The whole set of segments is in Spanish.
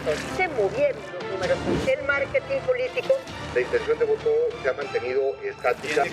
Se movieron los números. El marketing político. La intención de voto se ha mantenido estática.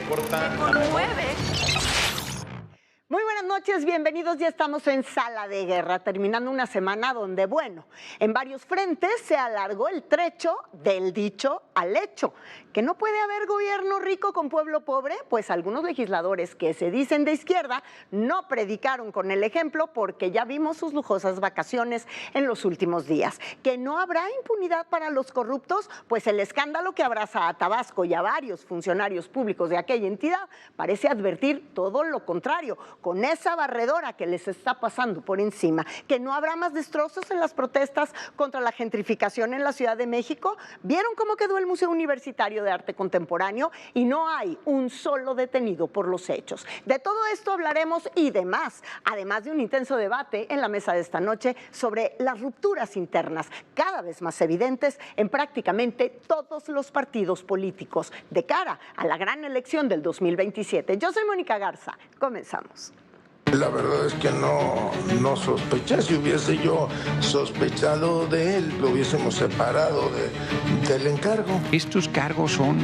Muy buenas noches, bienvenidos. Ya estamos en Sala de Guerra, terminando una semana donde, bueno, en varios frentes se alargó el trecho del dicho al hecho. ¿Que no puede haber gobierno rico con pueblo pobre? Pues algunos legisladores que se dicen de izquierda no predicaron con el ejemplo porque ya vimos sus lujosas vacaciones en los últimos días. ¿Que no habrá impunidad para los corruptos? Pues el escándalo que abraza a Tabasco y a varios funcionarios públicos de aquella entidad parece advertir todo lo contrario, con esa barredora que les está pasando por encima. ¿Que no habrá más destrozos en las protestas contra la gentrificación en la Ciudad de México? ¿Vieron cómo quedó el Museo Universitario de Arte Contemporáneo? Y no hay un solo detenido por los hechos. De todo esto hablaremos y demás, además de un intenso debate en la mesa de esta noche sobre las rupturas internas, cada vez más evidentes en prácticamente todos los partidos políticos, de cara a la gran elección del 2027. Yo soy Mónica Garza, comenzamos. La verdad es que no sospeché. Si hubiese yo sospechado de él, lo hubiésemos separado del encargo. Estos cargos son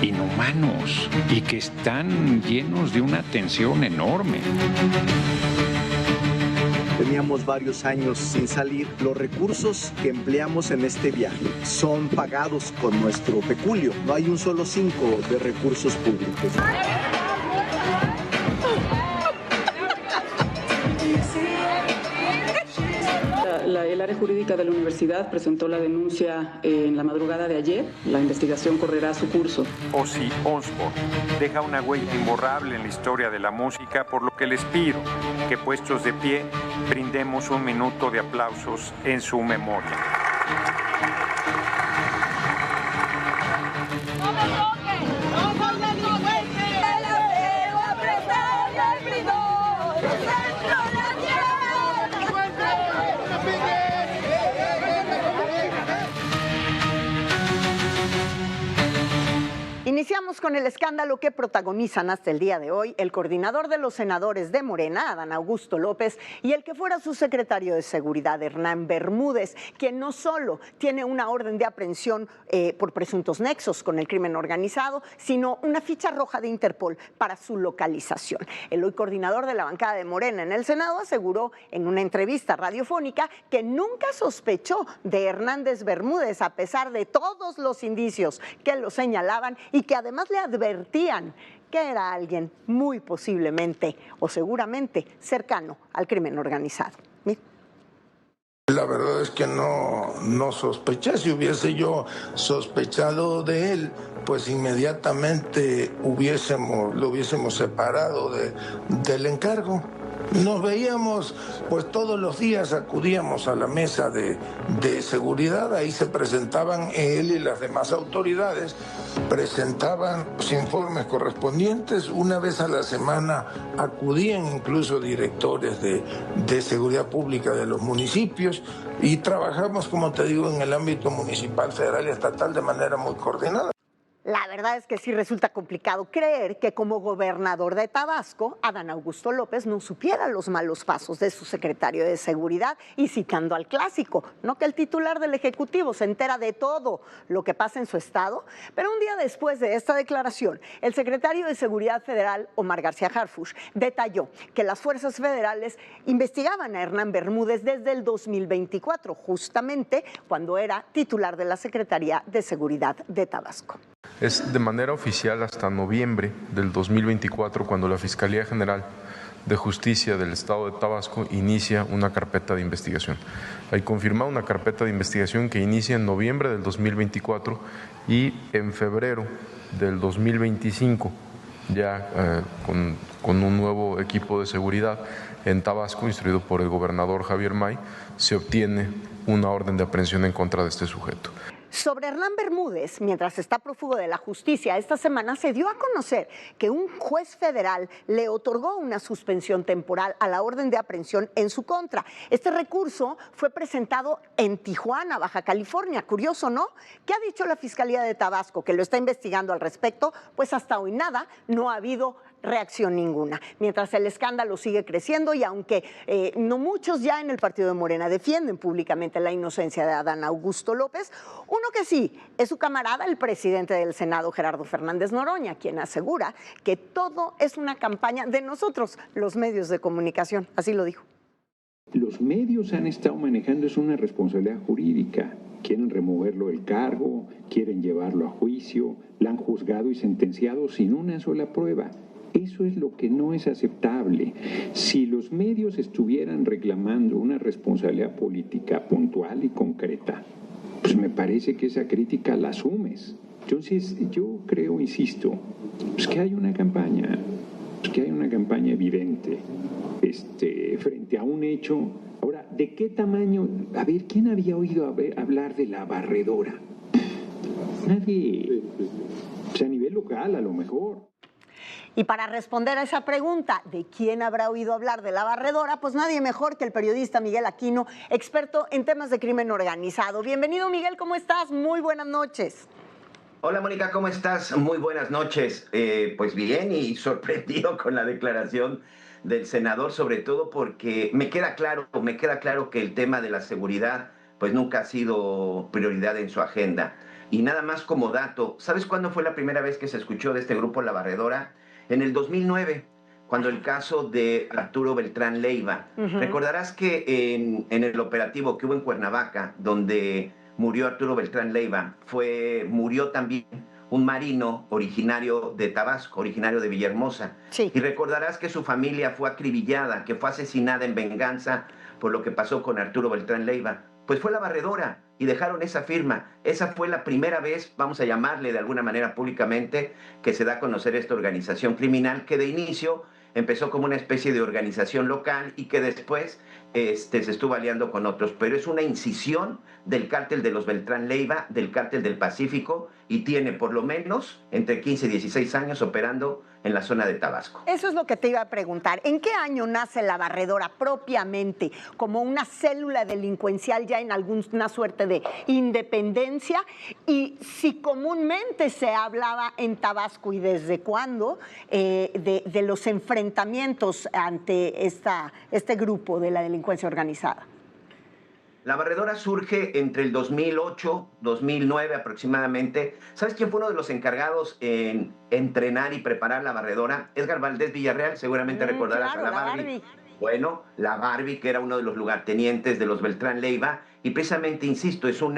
inhumanos y que están llenos de una tensión enorme. Teníamos varios años sin salir. Los recursos que empleamos en este viaje son pagados con nuestro peculio. No hay un solo 5 de recursos públicos. El área jurídica de la universidad presentó la denuncia en la madrugada de ayer. La investigación correrá su curso. Ozzy Osbourne deja una huella imborrable en la historia de la música, por lo que les pido que, puestos de pie, brindemos un minuto de aplausos en su memoria. Iniciamos con el escándalo que protagonizan hasta el día de hoy el coordinador de los senadores de Morena, Adán Augusto López, y el que fuera su secretario de Seguridad, Hernán Bermúdez, quien no solo tiene una orden de aprehensión por presuntos nexos con el crimen organizado, sino una ficha roja de Interpol para su localización. El hoy coordinador de la bancada de Morena en el Senado aseguró en una entrevista radiofónica que nunca sospechó de Hernández Bermúdez, a pesar de todos los indicios que lo señalaban y que además le advertían que era alguien muy posiblemente o seguramente cercano al crimen organizado. La verdad es que no sospeché. Si hubiese yo sospechado de él, pues inmediatamente lo hubiésemos separado del encargo. Nos veíamos, pues todos los días acudíamos a la mesa de seguridad, ahí se presentaban él y las demás autoridades, presentaban los informes correspondientes, una vez a la semana acudían incluso directores de seguridad pública de los municipios y trabajamos, como te digo, en el ámbito municipal, federal y estatal de manera muy coordinada. La verdad es que sí resulta complicado creer que como gobernador de Tabasco, Adán Augusto López no supiera los malos pasos de su secretario de Seguridad, y citando al clásico, no que el titular del Ejecutivo se entera de todo lo que pasa en su estado. Pero un día después de esta declaración, el secretario de Seguridad Federal, Omar García Harfuch, detalló que las fuerzas federales investigaban a Hernán Bermúdez desde el 2024, justamente cuando era titular de la Secretaría de Seguridad de Tabasco. Es de manera oficial hasta noviembre del 2024 cuando la Fiscalía General de Justicia del Estado de Tabasco inicia una carpeta de investigación. Hay confirmada una carpeta de investigación que inicia en noviembre del 2024 y en febrero del 2025, ya con un nuevo equipo de seguridad en Tabasco, instruido por el gobernador Javier May, se obtiene una orden de aprehensión en contra de este sujeto. Sobre Hernán Bermúdez, mientras está prófugo de la justicia, esta semana se dio a conocer que un juez federal le otorgó una suspensión temporal a la orden de aprehensión en su contra. Este recurso fue presentado en Tijuana, Baja California. Curioso, ¿no? ¿Qué ha dicho la Fiscalía de Tabasco, que lo está investigando al respecto? Pues hasta hoy nada, no ha habido reacción ninguna. Mientras el escándalo sigue creciendo y aunque no muchos ya en el partido de Morena defienden públicamente la inocencia de Adán Augusto López, uno que sí es su camarada, el presidente del Senado, Gerardo Fernández Noroña, quien asegura que todo es una campaña de nosotros, los medios de comunicación. Así lo dijo. Los medios han estado manejando es una responsabilidad jurídica. Quieren removerlo del cargo, quieren llevarlo a juicio, la han juzgado y sentenciado sin una sola prueba. Eso es lo que no es aceptable. Si los medios estuvieran reclamando una responsabilidad política puntual y concreta, pues me parece que esa crítica la asumes. Entonces, yo creo, insisto, pues que hay una campaña, evidente frente a un hecho. Ahora, ¿de qué tamaño? A ver, ¿quién había oído hablar de la barredora? Nadie. Pues a nivel local, a lo mejor. Y para responder a esa pregunta de quién habrá oído hablar de la barredora, pues nadie mejor que el periodista Miguel Aquino, experto en temas de crimen organizado. Bienvenido, Miguel, ¿cómo estás? Muy buenas noches. Hola, Mónica, ¿cómo estás? Muy buenas noches. Pues bien, y sorprendido con la declaración del senador, sobre todo porque me queda claro que el tema de la seguridad pues nunca ha sido prioridad en su agenda. Y nada más como dato, ¿sabes cuándo fue la primera vez que se escuchó de este grupo La Barredora? En el 2009, cuando el caso de Arturo Beltrán Leiva. Recordarás que en el operativo que hubo en Cuernavaca, donde murió Arturo Beltrán Leiva, murió también un marino originario de Tabasco, originario de Villahermosa. Sí. Y recordarás que su familia fue acribillada, que fue asesinada en venganza por lo que pasó con Arturo Beltrán Leiva. Pues fue La Barredora y dejaron esa firma. Esa fue la primera vez, vamos a llamarle de alguna manera públicamente, que se da a conocer esta organización criminal que de inicio empezó como una especie de organización local y que después se estuvo aliando con otros. Pero es una incisión del cártel de los Beltrán Leiva, del cártel del Pacífico, y tiene por lo menos entre 15 y 16 años operando en la zona de Tabasco. Eso es lo que te iba a preguntar. ¿En qué año nace La Barredora propiamente, como una célula delincuencial ya en alguna suerte de independencia? Y si comúnmente se hablaba en Tabasco y desde cuándo de los enfrentamientos ante este grupo de la delincuencia organizada. La Barredora surge entre el 2008, 2009 aproximadamente. ¿Sabes quién fue uno de los encargados en entrenar y preparar La Barredora? Edgar Valdés Villarreal, seguramente recordarás, claro, a la Barbie. Bueno, la Barbie, que era uno de los lugartenientes de los Beltrán Leiva, y precisamente, insisto, es un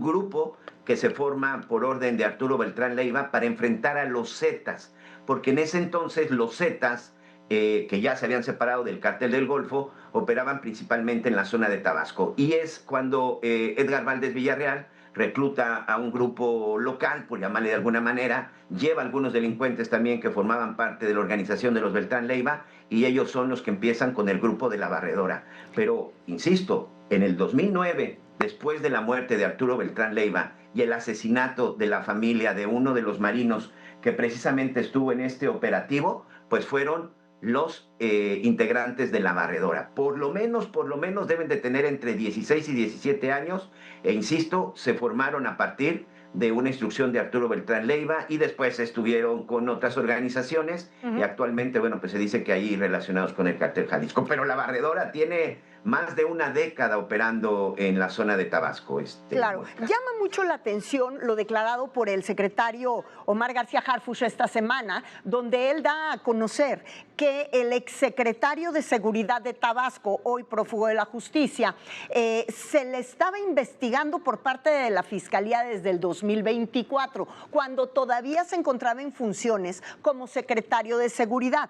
grupo que se forma por orden de Arturo Beltrán Leiva para enfrentar a los Zetas, porque en ese entonces los Zetas, que ya se habían separado del Cártel del Golfo, operaban principalmente en la zona de Tabasco. Y es cuando Edgar Valdés Villarreal recluta a un grupo local, por llamarle de alguna manera, lleva a algunos delincuentes también que formaban parte de la organización de los Beltrán Leiva, y ellos son los que empiezan con el grupo de La Barredora. Pero, insisto, en el 2009, después de la muerte de Arturo Beltrán Leiva y el asesinato de la familia de uno de los marinos que precisamente estuvo en este operativo, pues fueron los integrantes de La Barredora. Por lo menos deben de tener entre 16 y 17 años, e insisto, se formaron a partir de una instrucción de Arturo Beltrán Leiva y después estuvieron con otras organizaciones y actualmente, bueno, pues se dice que ahí relacionados con el Cártel Jalisco. Pero La Barredora tiene más de una década operando en la zona de Tabasco. Claro, llama mucho la atención lo declarado por el secretario Omar García Harfuch esta semana, donde él da a conocer que el exsecretario de Seguridad de Tabasco, hoy prófugo de la justicia, se le estaba investigando por parte de la Fiscalía desde el 2024, cuando todavía se encontraba en funciones como secretario de Seguridad.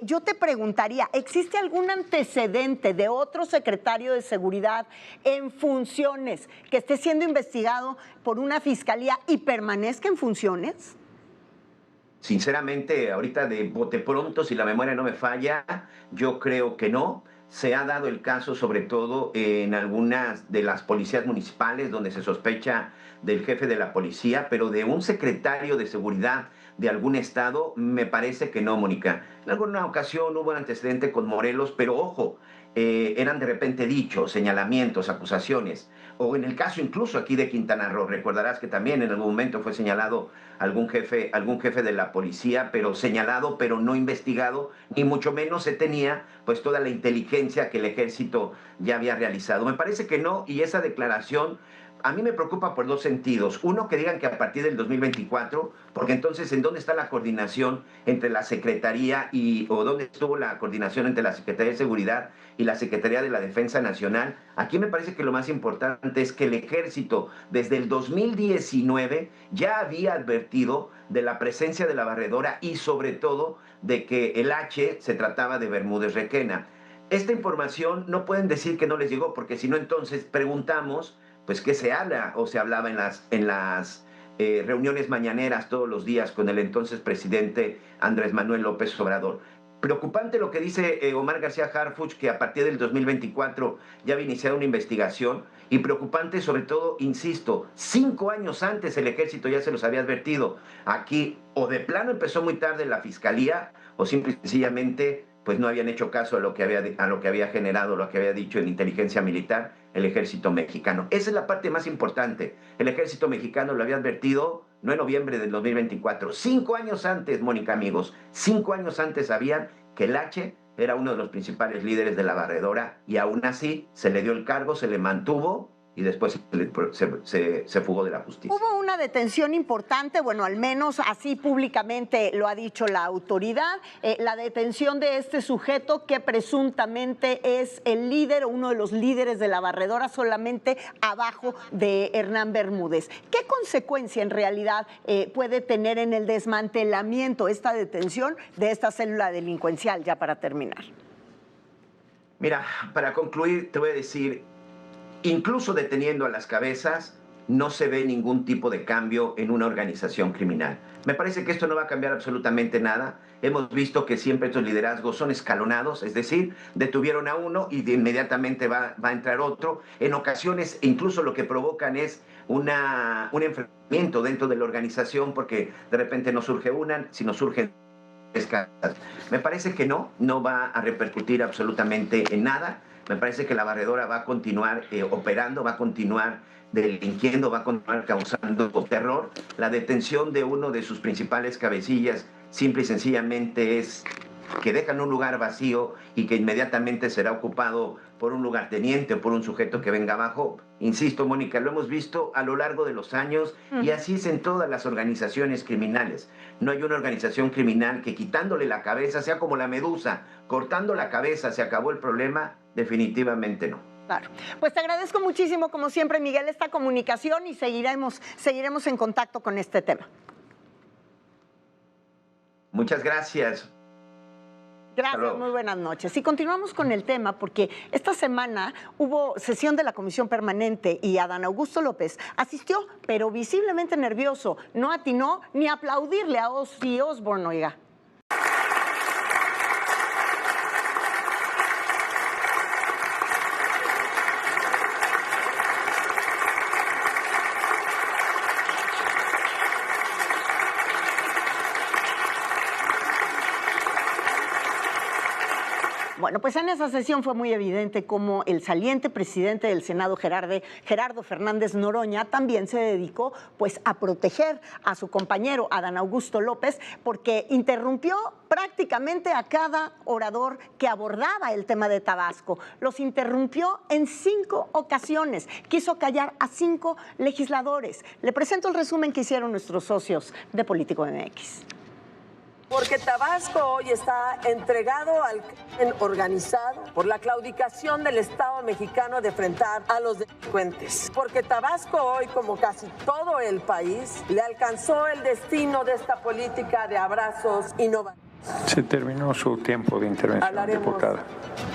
Yo te preguntaría, ¿existe algún antecedente de otro secretario de Seguridad en funciones que esté siendo investigado por una fiscalía y permanezca en funciones? Sinceramente, ahorita de bote pronto, si la memoria no me falla, yo creo que no. Se ha dado el caso sobre todo en algunas de las policías municipales donde se sospecha del jefe de la policía, pero de un secretario de seguridad de algún estado, me parece que no, Mónica. En alguna ocasión hubo un antecedente con Morelos, pero ojo, eran de repente dichos, señalamientos, acusaciones. O en el caso incluso aquí de Quintana Roo, recordarás que también en algún momento fue señalado algún jefe de la policía, pero señalado, pero no investigado, ni mucho menos se tenía pues toda la inteligencia que el ejército ya había realizado. Me parece que no, y esa declaración a mí me preocupa por dos sentidos. Uno, que digan que a partir del 2024, porque entonces, ¿en dónde está la coordinación entre la Secretaría o dónde estuvo la coordinación entre la Secretaría de Seguridad y la Secretaría de la Defensa Nacional? Aquí me parece que lo más importante es que el Ejército, desde el 2019, ya había advertido de la presencia de la barredora y, sobre todo, de que el H se trataba de Bermúdez Requena. Esta información no pueden decir que no les llegó, porque si no, entonces preguntamos pues qué se habla o se hablaba en las reuniones mañaneras todos los días con el entonces presidente Andrés Manuel López Obrador. Preocupante lo que dice Omar García Harfuch, que a partir del 2024 ya había iniciado una investigación, y preocupante sobre todo, insisto, 5 años antes el ejército ya se los había advertido. Aquí o de plano empezó muy tarde la fiscalía o simple y sencillamente pues no habían hecho caso a lo que había generado, lo que había dicho en inteligencia militar el ejército mexicano. Esa es la parte más importante. El ejército mexicano lo había advertido no en noviembre del 2024, 5 años antes, Mónica, amigos, 5 años antes sabían que el H era uno de los principales líderes de la barredora, y aún así se le dio el cargo, se le mantuvo y después se fugó de la justicia. Hubo una detención importante, bueno, al menos así públicamente lo ha dicho la autoridad, la detención de este sujeto que presuntamente es el líder o uno de los líderes de la barredora, solamente abajo de Hernán Bermúdez. ¿Qué consecuencia en realidad puede tener en el desmantelamiento esta detención de esta célula delincuencial, ya para terminar? Mira, para concluir te voy a decir, incluso deteniendo a las cabezas, no se ve ningún tipo de cambio en una organización criminal. Me parece que esto no va a cambiar absolutamente nada. Hemos visto que siempre estos liderazgos son escalonados, es decir, detuvieron a uno y inmediatamente va a entrar otro. En ocasiones incluso lo que provocan es un enfrentamiento dentro de la organización, porque de repente no surge una, sino surgen escasas. Me parece que no va a repercutir absolutamente en nada. Me parece que la barredora va a continuar operando, va a continuar delinquiendo, va a continuar causando terror. La detención de uno de sus principales cabecillas simple y sencillamente es que dejan un lugar vacío y que inmediatamente será ocupado por un lugarteniente o por un sujeto que venga abajo. Insisto, Mónica, lo hemos visto a lo largo de los años y así es en todas las organizaciones criminales. No hay una organización criminal que quitándole la cabeza sea como la medusa, cortando la cabeza se acabó el problema. Definitivamente no. Claro. Pues te agradezco muchísimo, como siempre, Miguel, esta comunicación, y seguiremos en contacto con este tema. Muchas gracias. Gracias, muy buenas noches. Y continuamos con el tema, porque esta semana hubo sesión de la Comisión Permanente y Adán Augusto López asistió, pero visiblemente nervioso. No atinó ni a aplaudirle a Ozzy Osbourne, oiga. Bueno, pues en esa sesión fue muy evidente cómo el saliente presidente del Senado, Gerardo Fernández Noroña, también se dedicó pues a proteger a su compañero Adán Augusto López, porque interrumpió prácticamente a cada orador que abordaba el tema de Tabasco. Los interrumpió en 5 ocasiones, quiso callar a 5 legisladores. Le presento el resumen que hicieron nuestros socios de Político MX. Porque Tabasco hoy está entregado al crimen organizado por la claudicación del Estado mexicano de enfrentar a los delincuentes. Porque Tabasco hoy, como casi todo el país, le alcanzó el destino de esta política de abrazos innovadores. Se terminó su tiempo de intervención, diputada.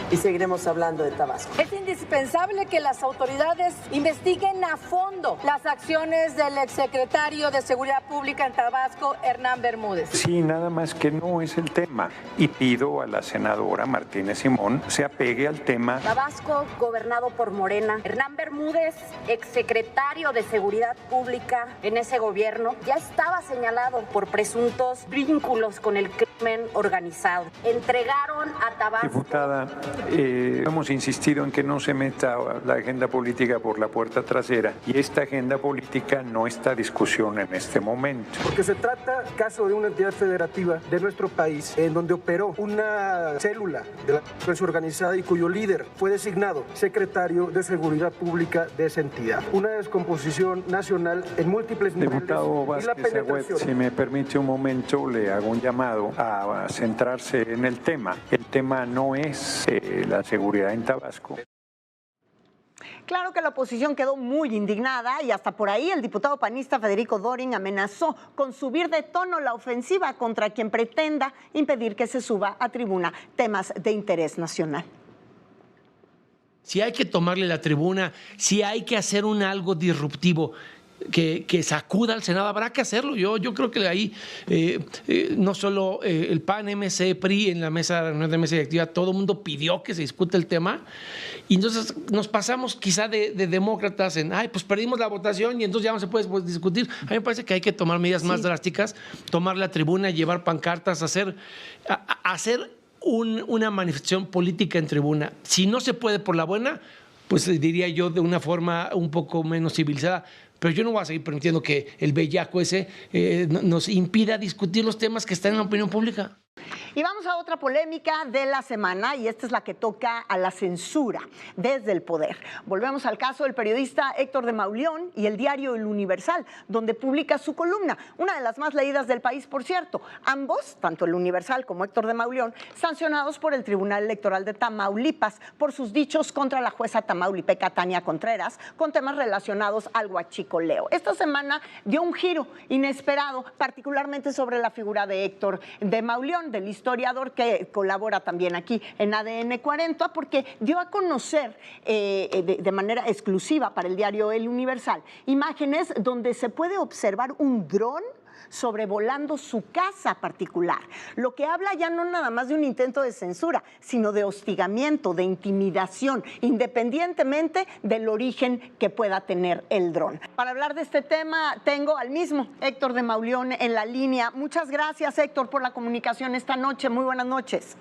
Y seguiremos hablando de Tabasco. Es indispensable que las autoridades investiguen a fondo las acciones del exsecretario de Seguridad Pública en Tabasco, Hernán Bermúdez. Sí, nada más que no es el tema. Y pido a la senadora Martínez Simón se apegue al tema. Tabasco, gobernado por Morena. Hernán Bermúdez, exsecretario de Seguridad Pública en ese gobierno, ya estaba señalado por presuntos vínculos con el crimen organizado. Entregaron a Tabasco. Diputada, Hemos insistido en que no se meta la agenda política por la puerta trasera y esta agenda política no está a discusión en este momento. Porque se trata, caso de una entidad federativa de nuestro país, en donde operó una célula de la delincuencia organizada y cuyo líder fue designado secretario de Seguridad Pública de esa entidad. Una descomposición nacional en múltiples niveles. Diputado Vázquez Agüed, si me permite un momento, le hago un llamado a centrarse en el tema. El tema no es la seguridad en Tabasco. Claro que la oposición quedó muy indignada y hasta por ahí el diputado panista Federico Dorin amenazó con subir de tono la ofensiva contra quien pretenda impedir que se suba a tribuna temas de interés nacional. Si hay que tomarle la tribuna, si hay que hacer algo disruptivo que sacuda al Senado, habrá que hacerlo. Yo creo que ahí no solo el PAN, MC, PRI en la mesa de mesa directiva, todo el mundo pidió que se discute el tema y entonces nos pasamos quizá de demócratas en, pues perdimos la votación y entonces ya no se puede discutir. A mí me parece que hay que tomar medidas más drásticas, tomar la tribuna, llevar pancartas, hacer una manifestación política en tribuna. Si no se puede por la buena, pues diría yo de una forma un poco menos civilizada, pero yo no voy a seguir permitiendo que el bellaco ese nos impida discutir los temas que están en la opinión pública. Y vamos a otra polémica de la semana, y esta es la que toca a la censura desde el poder. Volvemos al caso del periodista Héctor de Mauleón y el diario El Universal, donde publica su columna, una de las más leídas del país, por cierto. Ambos, tanto El Universal como Héctor de Mauleón, sancionados por el Tribunal Electoral de Tamaulipas por sus dichos contra la jueza tamaulipeca Tania Contreras con temas relacionados al huachicoleo. Esta semana dio un giro inesperado, particularmente sobre la figura de Héctor de Mauleón, del historiador que colabora también aquí en ADN 40, porque dio a conocer de manera exclusiva para el diario El Universal imágenes donde se puede observar un dron sobrevolando su casa particular, lo que habla ya no nada más de un intento de censura, sino de hostigamiento, de intimidación, independientemente del origen que pueda tener el dron. Para hablar de este tema tengo al mismo Héctor de Mauleón en la línea. Muchas gracias, Héctor, por la comunicación esta noche. Muy buenas noches.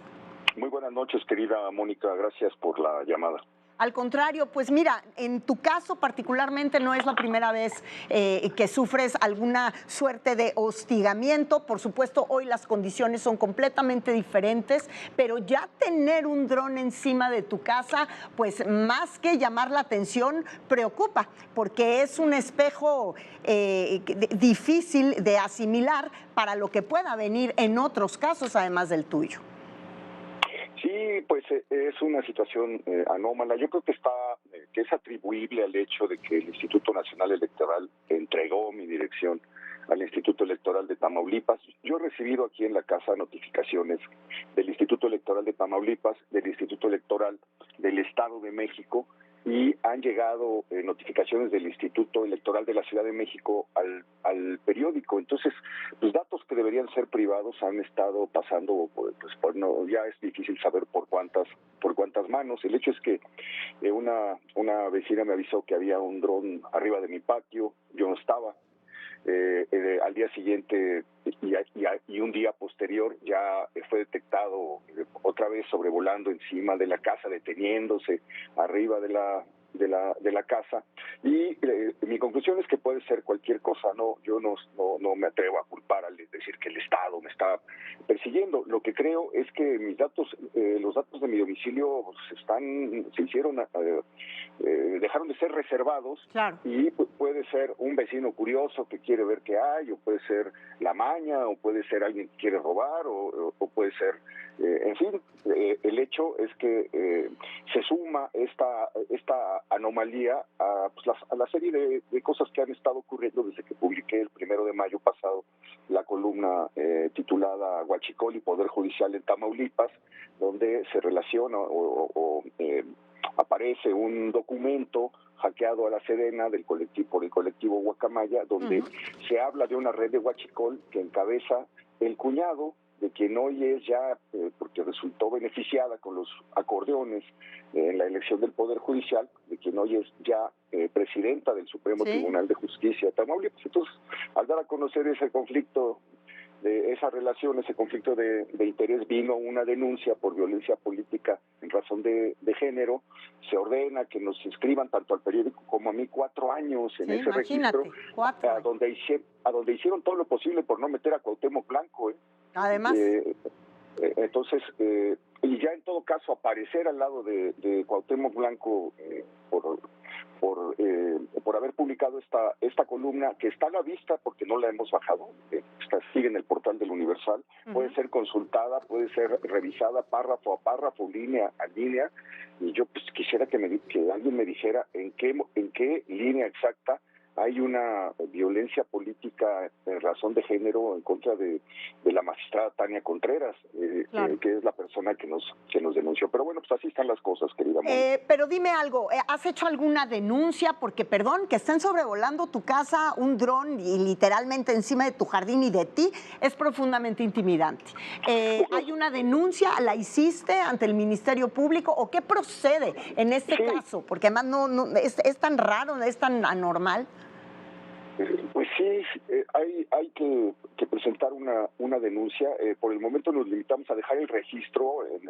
Muy buenas noches, querida Mónica. Gracias por la llamada. Al contrario, pues mira, en tu caso particularmente no es la primera vez que sufres alguna suerte de hostigamiento. Por supuesto, hoy las condiciones son completamente diferentes, pero ya tener un dron encima de tu casa, pues más que llamar la atención, preocupa, porque es un espejo difícil de asimilar para lo que pueda venir en otros casos, además del tuyo. Sí, pues es una situación anómala. Yo creo que que es atribuible al hecho de que el Instituto Nacional Electoral entregó mi dirección al Instituto Electoral de Tamaulipas. Yo he recibido aquí en la casa notificaciones del Instituto Electoral de Tamaulipas, del Instituto Electoral del Estado de México, y han llegado notificaciones del Instituto Electoral de la Ciudad de México al periódico. Entonces, los datos que deberían ser privados han estado pasando, pues no, ya es difícil saber por cuántas manos. El hecho es que una vecina me avisó que había un dron arriba de mi patio, yo no estaba. Al día siguiente y un día posterior ya fue detectado otra vez sobrevolando encima de la casa, deteniéndose arriba de la casa, y mi conclusión es que puede ser cualquier cosa. Yo no me atrevo a culpar al decir que el Estado me está persiguiendo. Lo que creo es que mis datos, los datos de mi domicilio dejaron de ser reservados. Claro. Y puede ser un vecino curioso que quiere ver qué hay, o puede ser la maña, o puede ser alguien que quiere robar, o puede ser, en fin, el hecho es que se suma esta anomalía a la serie de cosas que han estado ocurriendo desde que publiqué el 1 de mayo pasado la columna titulada Huachicol y Poder Judicial en Tamaulipas, donde se relaciona aparece un documento hackeado a la Sedena por el colectivo Guacamaya, donde se habla de una red de huachicol que encabeza el cuñado de quien hoy es ya, porque resultó beneficiada con los acordeones en la elección del Poder Judicial, de quien hoy es ya presidenta del Supremo Tribunal de Justicia de Tamaulipas. Entonces, al dar a conocer ese conflicto de esa relación, ese conflicto de interés, vino una denuncia por violencia política en razón de género. Se ordena que nos inscriban tanto al periódico como a mí 4 años en ese registro, a donde hicieron todo lo posible por no meter a Cuauhtémoc Blanco. Además. Entonces, y ya en todo caso aparecer al lado de Cuauhtémoc Blanco por haber publicado esta columna, que está a la vista porque no la hemos bajado, sigue en el portal del Universal, puede ser consultada, puede ser revisada párrafo a párrafo, línea a línea, y yo pues quisiera que alguien me dijera en qué línea exacta hay una violencia política en razón de género en contra de la magistrada Tania Contreras, que es la persona que nos denunció. Pero bueno, pues así están las cosas, querida Mónica. Pero dime algo, ¿has hecho alguna denuncia? Porque, perdón, que estén sobrevolando tu casa un dron y literalmente encima de tu jardín y de ti es profundamente intimidante. ¿Hay una denuncia? ¿La hiciste ante el Ministerio Público? ¿O qué procede en este caso? Porque además no es tan raro, es tan anormal. Pues sí, hay que presentar una denuncia. Por el momento nos limitamos a dejar el registro en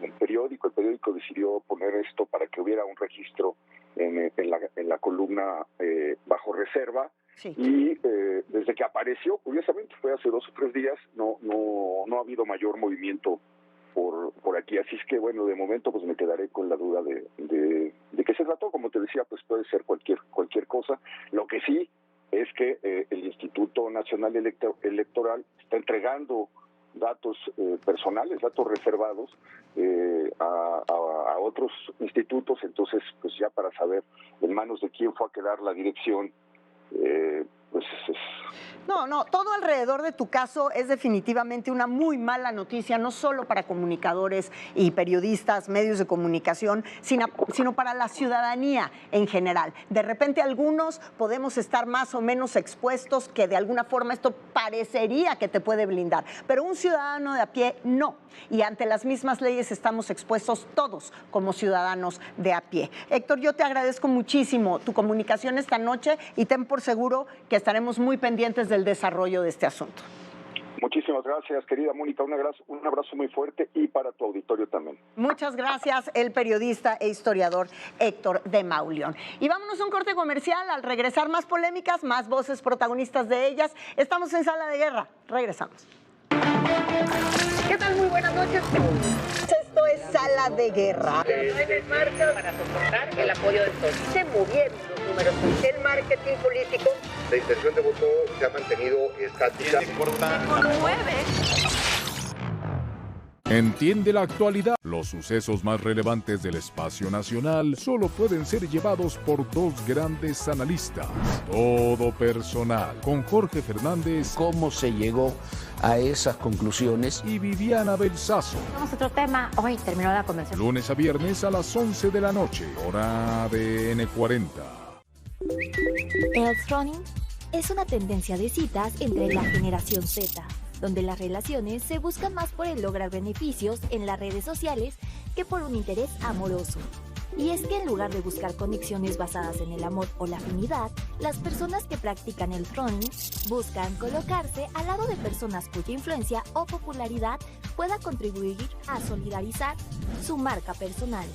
el periódico. El periódico decidió poner esto para que hubiera un registro en la columna bajo reserva. Sí. Y desde que apareció, curiosamente, fue hace 2 o 3 días, no ha habido mayor movimiento por aquí, así es que bueno, de momento pues me quedaré con la duda de qué se trató. Como te decía, pues puede ser cualquier cosa. Lo que sí es que el Instituto Nacional Electoral está entregando datos personales, datos reservados a otros institutos, entonces pues ya para saber en manos de quién fue a quedar la dirección, pues No, todo alrededor de tu caso es definitivamente una muy mala noticia, no solo para comunicadores y periodistas, medios de comunicación, sino para la ciudadanía en general. De repente algunos podemos estar más o menos expuestos, que de alguna forma esto parecería que te puede blindar, pero un ciudadano de a pie no. Y ante las mismas leyes estamos expuestos todos como ciudadanos de a pie. Héctor, yo te agradezco muchísimo tu comunicación esta noche y ten por seguro que estaremos muy pendientes del desarrollo de este asunto. Muchísimas gracias, querida Mónica. Un abrazo muy fuerte y para tu auditorio también. Muchas gracias, el periodista e historiador Héctor de Mauleón. Y vámonos a un corte comercial. Al regresar, más polémicas, más voces protagonistas de ellas. Estamos en Sala de Guerra. Regresamos. ¿Qué tal? Muy buenas noches. Esto es Sala de Guerra. Para soportar el apoyo de todos. Se movieron los números. El marketing político. La intención de voto se ha mantenido estática. Entiende la actualidad. Los sucesos más relevantes del espacio nacional solo pueden ser llevados por 2 grandes analistas. Todo personal. Con Jorge Fernández. ¿Cómo se llegó a esas conclusiones? Y Viviana Belsazo. Vamos a otro tema. Hoy terminó la conversación. Lunes a viernes a las 11 de la noche. Hora ADN 40. El throning es una tendencia de citas entre la generación Z, donde las relaciones se buscan más por el lograr beneficios en las redes sociales que por un interés amoroso. Y es que en lugar de buscar conexiones basadas en el amor o la afinidad, las personas que practican el throning buscan colocarse al lado de personas cuya influencia o popularidad pueda contribuir a solidarizar su marca personal.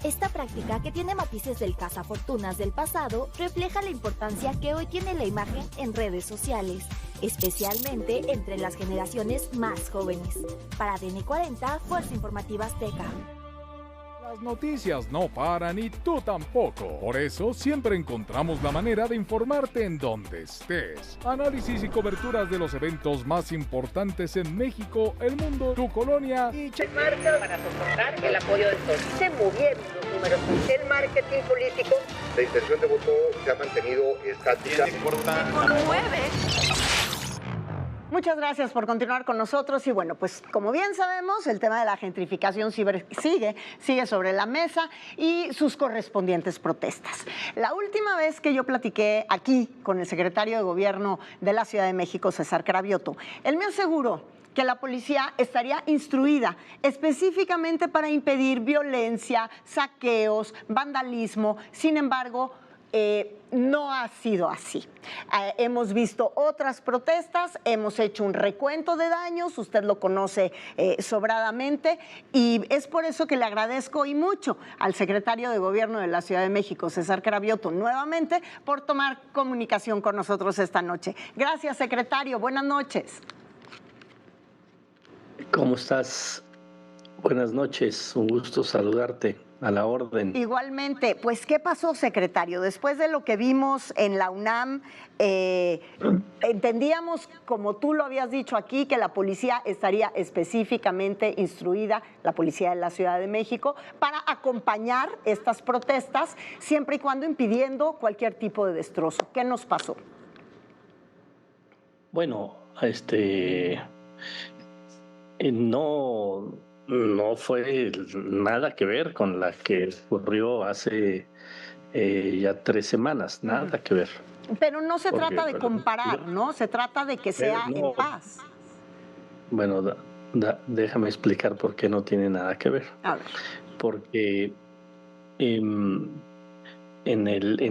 Esta práctica, que tiene matices del cazafortunas del pasado, refleja la importancia que hoy tiene la imagen en redes sociales, especialmente entre las generaciones más jóvenes. Para ADN 40, Fuerza Informativa Azteca. Las noticias no paran y tú tampoco. Por eso siempre encontramos la manera de informarte en donde estés. Análisis y coberturas de los eventos más importantes en México, el mundo, tu colonia y marca para soportar el apoyo de todos. Se movieron los números. El marketing político. La intención de voto se ha mantenido estática. Muchas gracias por continuar con nosotros y bueno, pues como bien sabemos, el tema de la gentrificación sigue sobre la mesa y sus correspondientes protestas. La última vez que yo platiqué aquí con el secretario de Gobierno de la Ciudad de México, César Cravioto, él me aseguró que la policía estaría instruida específicamente para impedir violencia, saqueos, vandalismo. Sin embargo, no ha sido así. Hemos visto otras protestas, hemos hecho un recuento de daños, usted lo conoce sobradamente, y es por eso que le agradezco y mucho al secretario de Gobierno de la Ciudad de México, César Cravioto, nuevamente por tomar comunicación con nosotros esta noche. Gracias, secretario. Buenas noches. ¿Cómo estás? Buenas noches, un gusto saludarte. A la orden. Igualmente, pues, ¿qué pasó, secretario? Después de lo que vimos en la UNAM, entendíamos, como tú lo habías dicho aquí, que la policía estaría específicamente instruida, la policía de la Ciudad de México, para acompañar estas protestas, siempre y cuando impidiendo cualquier tipo de destrozo. ¿Qué nos pasó? Bueno, no fue nada que ver con la que ocurrió hace ya 3 semanas, nada que ver. Pero no se trata de comparar, ¿no? Se trata de que sea en paz. Bueno, déjame explicar por qué no tiene nada que ver. A ver. Porque en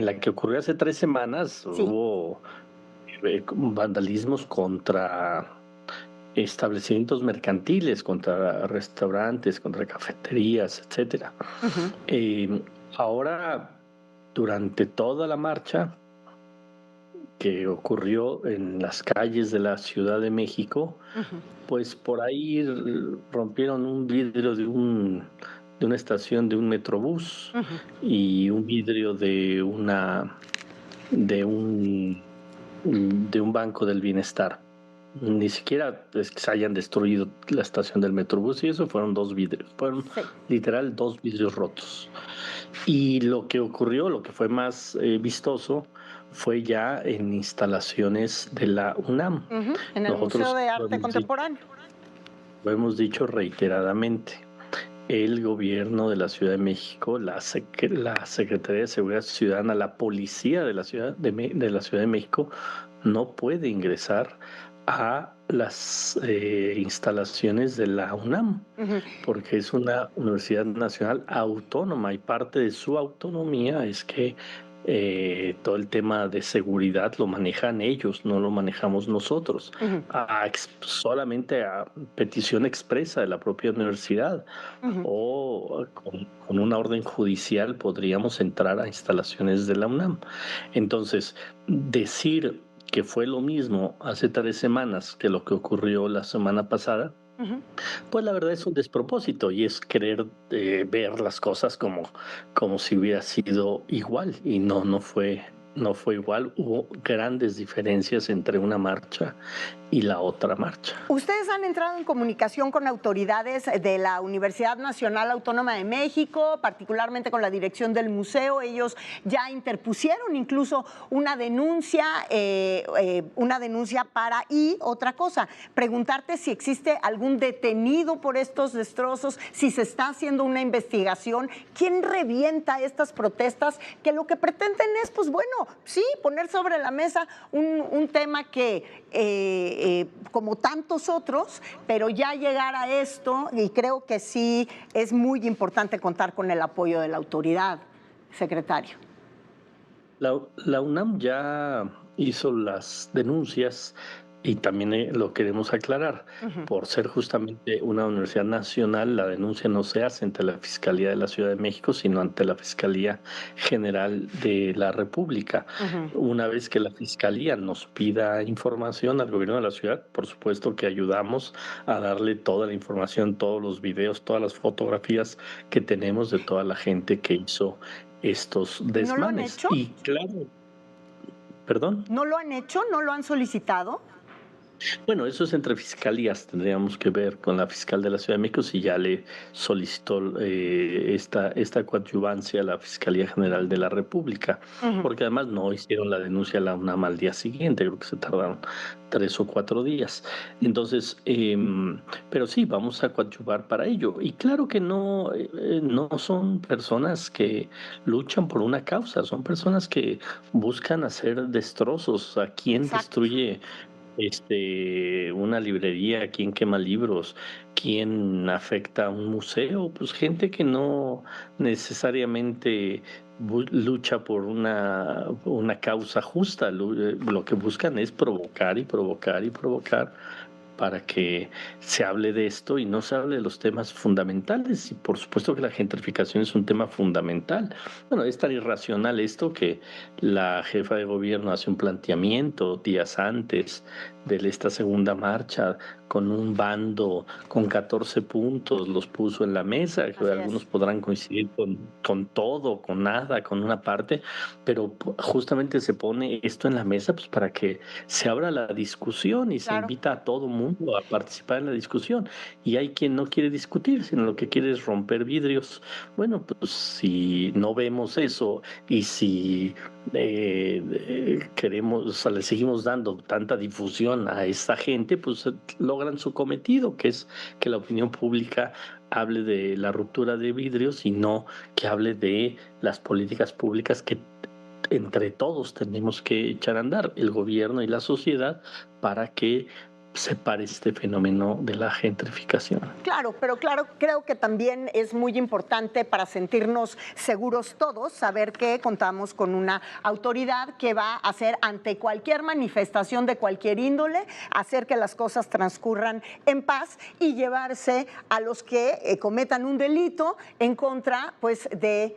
la que ocurrió hace 3 semanas hubo vandalismos contra establecimientos mercantiles, contra restaurantes, contra cafeterías, etcétera. Ahora, durante toda la marcha que ocurrió en las calles de la Ciudad de México, pues por ahí rompieron un vidrio de una estación de un metrobús y un vidrio de un banco del bienestar. Ni siquiera es que se hayan destruido la estación del Metrobús, y eso fueron 2 vidrios, fueron literal 2 vidrios rotos. Y lo que ocurrió, lo que fue más vistoso, fue ya en instalaciones de la UNAM. En el Museo de Arte Contemporáneo. Lo hemos dicho reiteradamente. El gobierno de la Ciudad de México, la Secretaría de Seguridad Ciudadana, la policía de la Ciudad de México no puede ingresar a las instalaciones de la UNAM, porque es una universidad nacional autónoma y parte de su autonomía es que todo el tema de seguridad lo manejan ellos, no lo manejamos nosotros, solamente a petición expresa de la propia universidad o con una orden judicial podríamos entrar a instalaciones de la UNAM. Entonces, decir que fue lo mismo hace 3 semanas que lo que ocurrió la semana pasada, pues la verdad es un despropósito y es querer ver las cosas como si hubiera sido igual, y no fue igual. Hubo grandes diferencias entre una marcha y la otra marcha. Ustedes han entrado en comunicación con autoridades de la Universidad Nacional Autónoma de México, particularmente con la dirección del museo. Ellos ya interpusieron incluso una denuncia para, y otra cosa, preguntarte si existe algún detenido por estos destrozos, si se está haciendo una investigación, quién revienta estas protestas, que lo que pretenden es, pues bueno, sí, poner sobre la mesa un tema que como tantos otros, pero ya llegar a esto, y creo que sí es muy importante contar con el apoyo de la autoridad, secretario. La UNAM ya hizo las denuncias y también lo queremos aclarar. Por ser justamente una universidad nacional, la denuncia no se hace ante la Fiscalía de la Ciudad de México, sino ante la Fiscalía General de la República. Una vez que la Fiscalía nos pida información al gobierno de la ciudad, por supuesto que ayudamos a darle toda la información, todos los videos, todas las fotografías que tenemos de toda la gente que hizo estos desmanes. ¿No lo han hecho? Y claro, ¿perdón? ¿No lo han hecho? ¿No lo han solicitado? Bueno, eso es entre fiscalías. Tendríamos que ver con la fiscal de la Ciudad de México si ya le solicitó esta coadyuvancia a la Fiscalía General de la República, porque además no hicieron la denuncia a la UNAM al día siguiente, creo que se tardaron 3 o 4 días. Entonces, pero sí, vamos a coadyuvar para ello. Y claro que no son personas que luchan por una causa, son personas que buscan hacer destrozos. ¿A quién destruye una librería? ¿Quién quema libros? ¿Quién afecta a un museo? Pues gente que no necesariamente lucha por una causa justa. Lo que buscan es provocar y provocar y provocar para que se hable de esto y no se hable de los temas fundamentales. Y por supuesto que la gentrificación es un tema fundamental. Bueno, es tan irracional esto que la jefa de gobierno hace un planteamiento días antes de esta segunda marcha con un bando con 14 puntos, los puso en la mesa, que algunos podrán coincidir con todo, con nada, con una parte, pero justamente se pone esto en la mesa pues para que se abra la discusión y se invita a todo mundo a participar en la discusión. Y hay quien no quiere discutir, sino lo que quiere es romper vidrios. Bueno, pues si no vemos eso y si queremos, o sea, le seguimos dando tanta difusión a esta gente, pues logran su cometido, que es que la opinión pública hable de la ruptura de vidrios y no que hable de las políticas públicas que entre todos tenemos que echar a andar, el gobierno y la sociedad, para que se pare este fenómeno de la gentrificación. Claro, pero creo que también es muy importante para sentirnos seguros todos, saber que contamos con una autoridad que va a hacer ante cualquier manifestación de cualquier índole, hacer que las cosas transcurran en paz y llevarse a los que cometan un delito en contra pues, de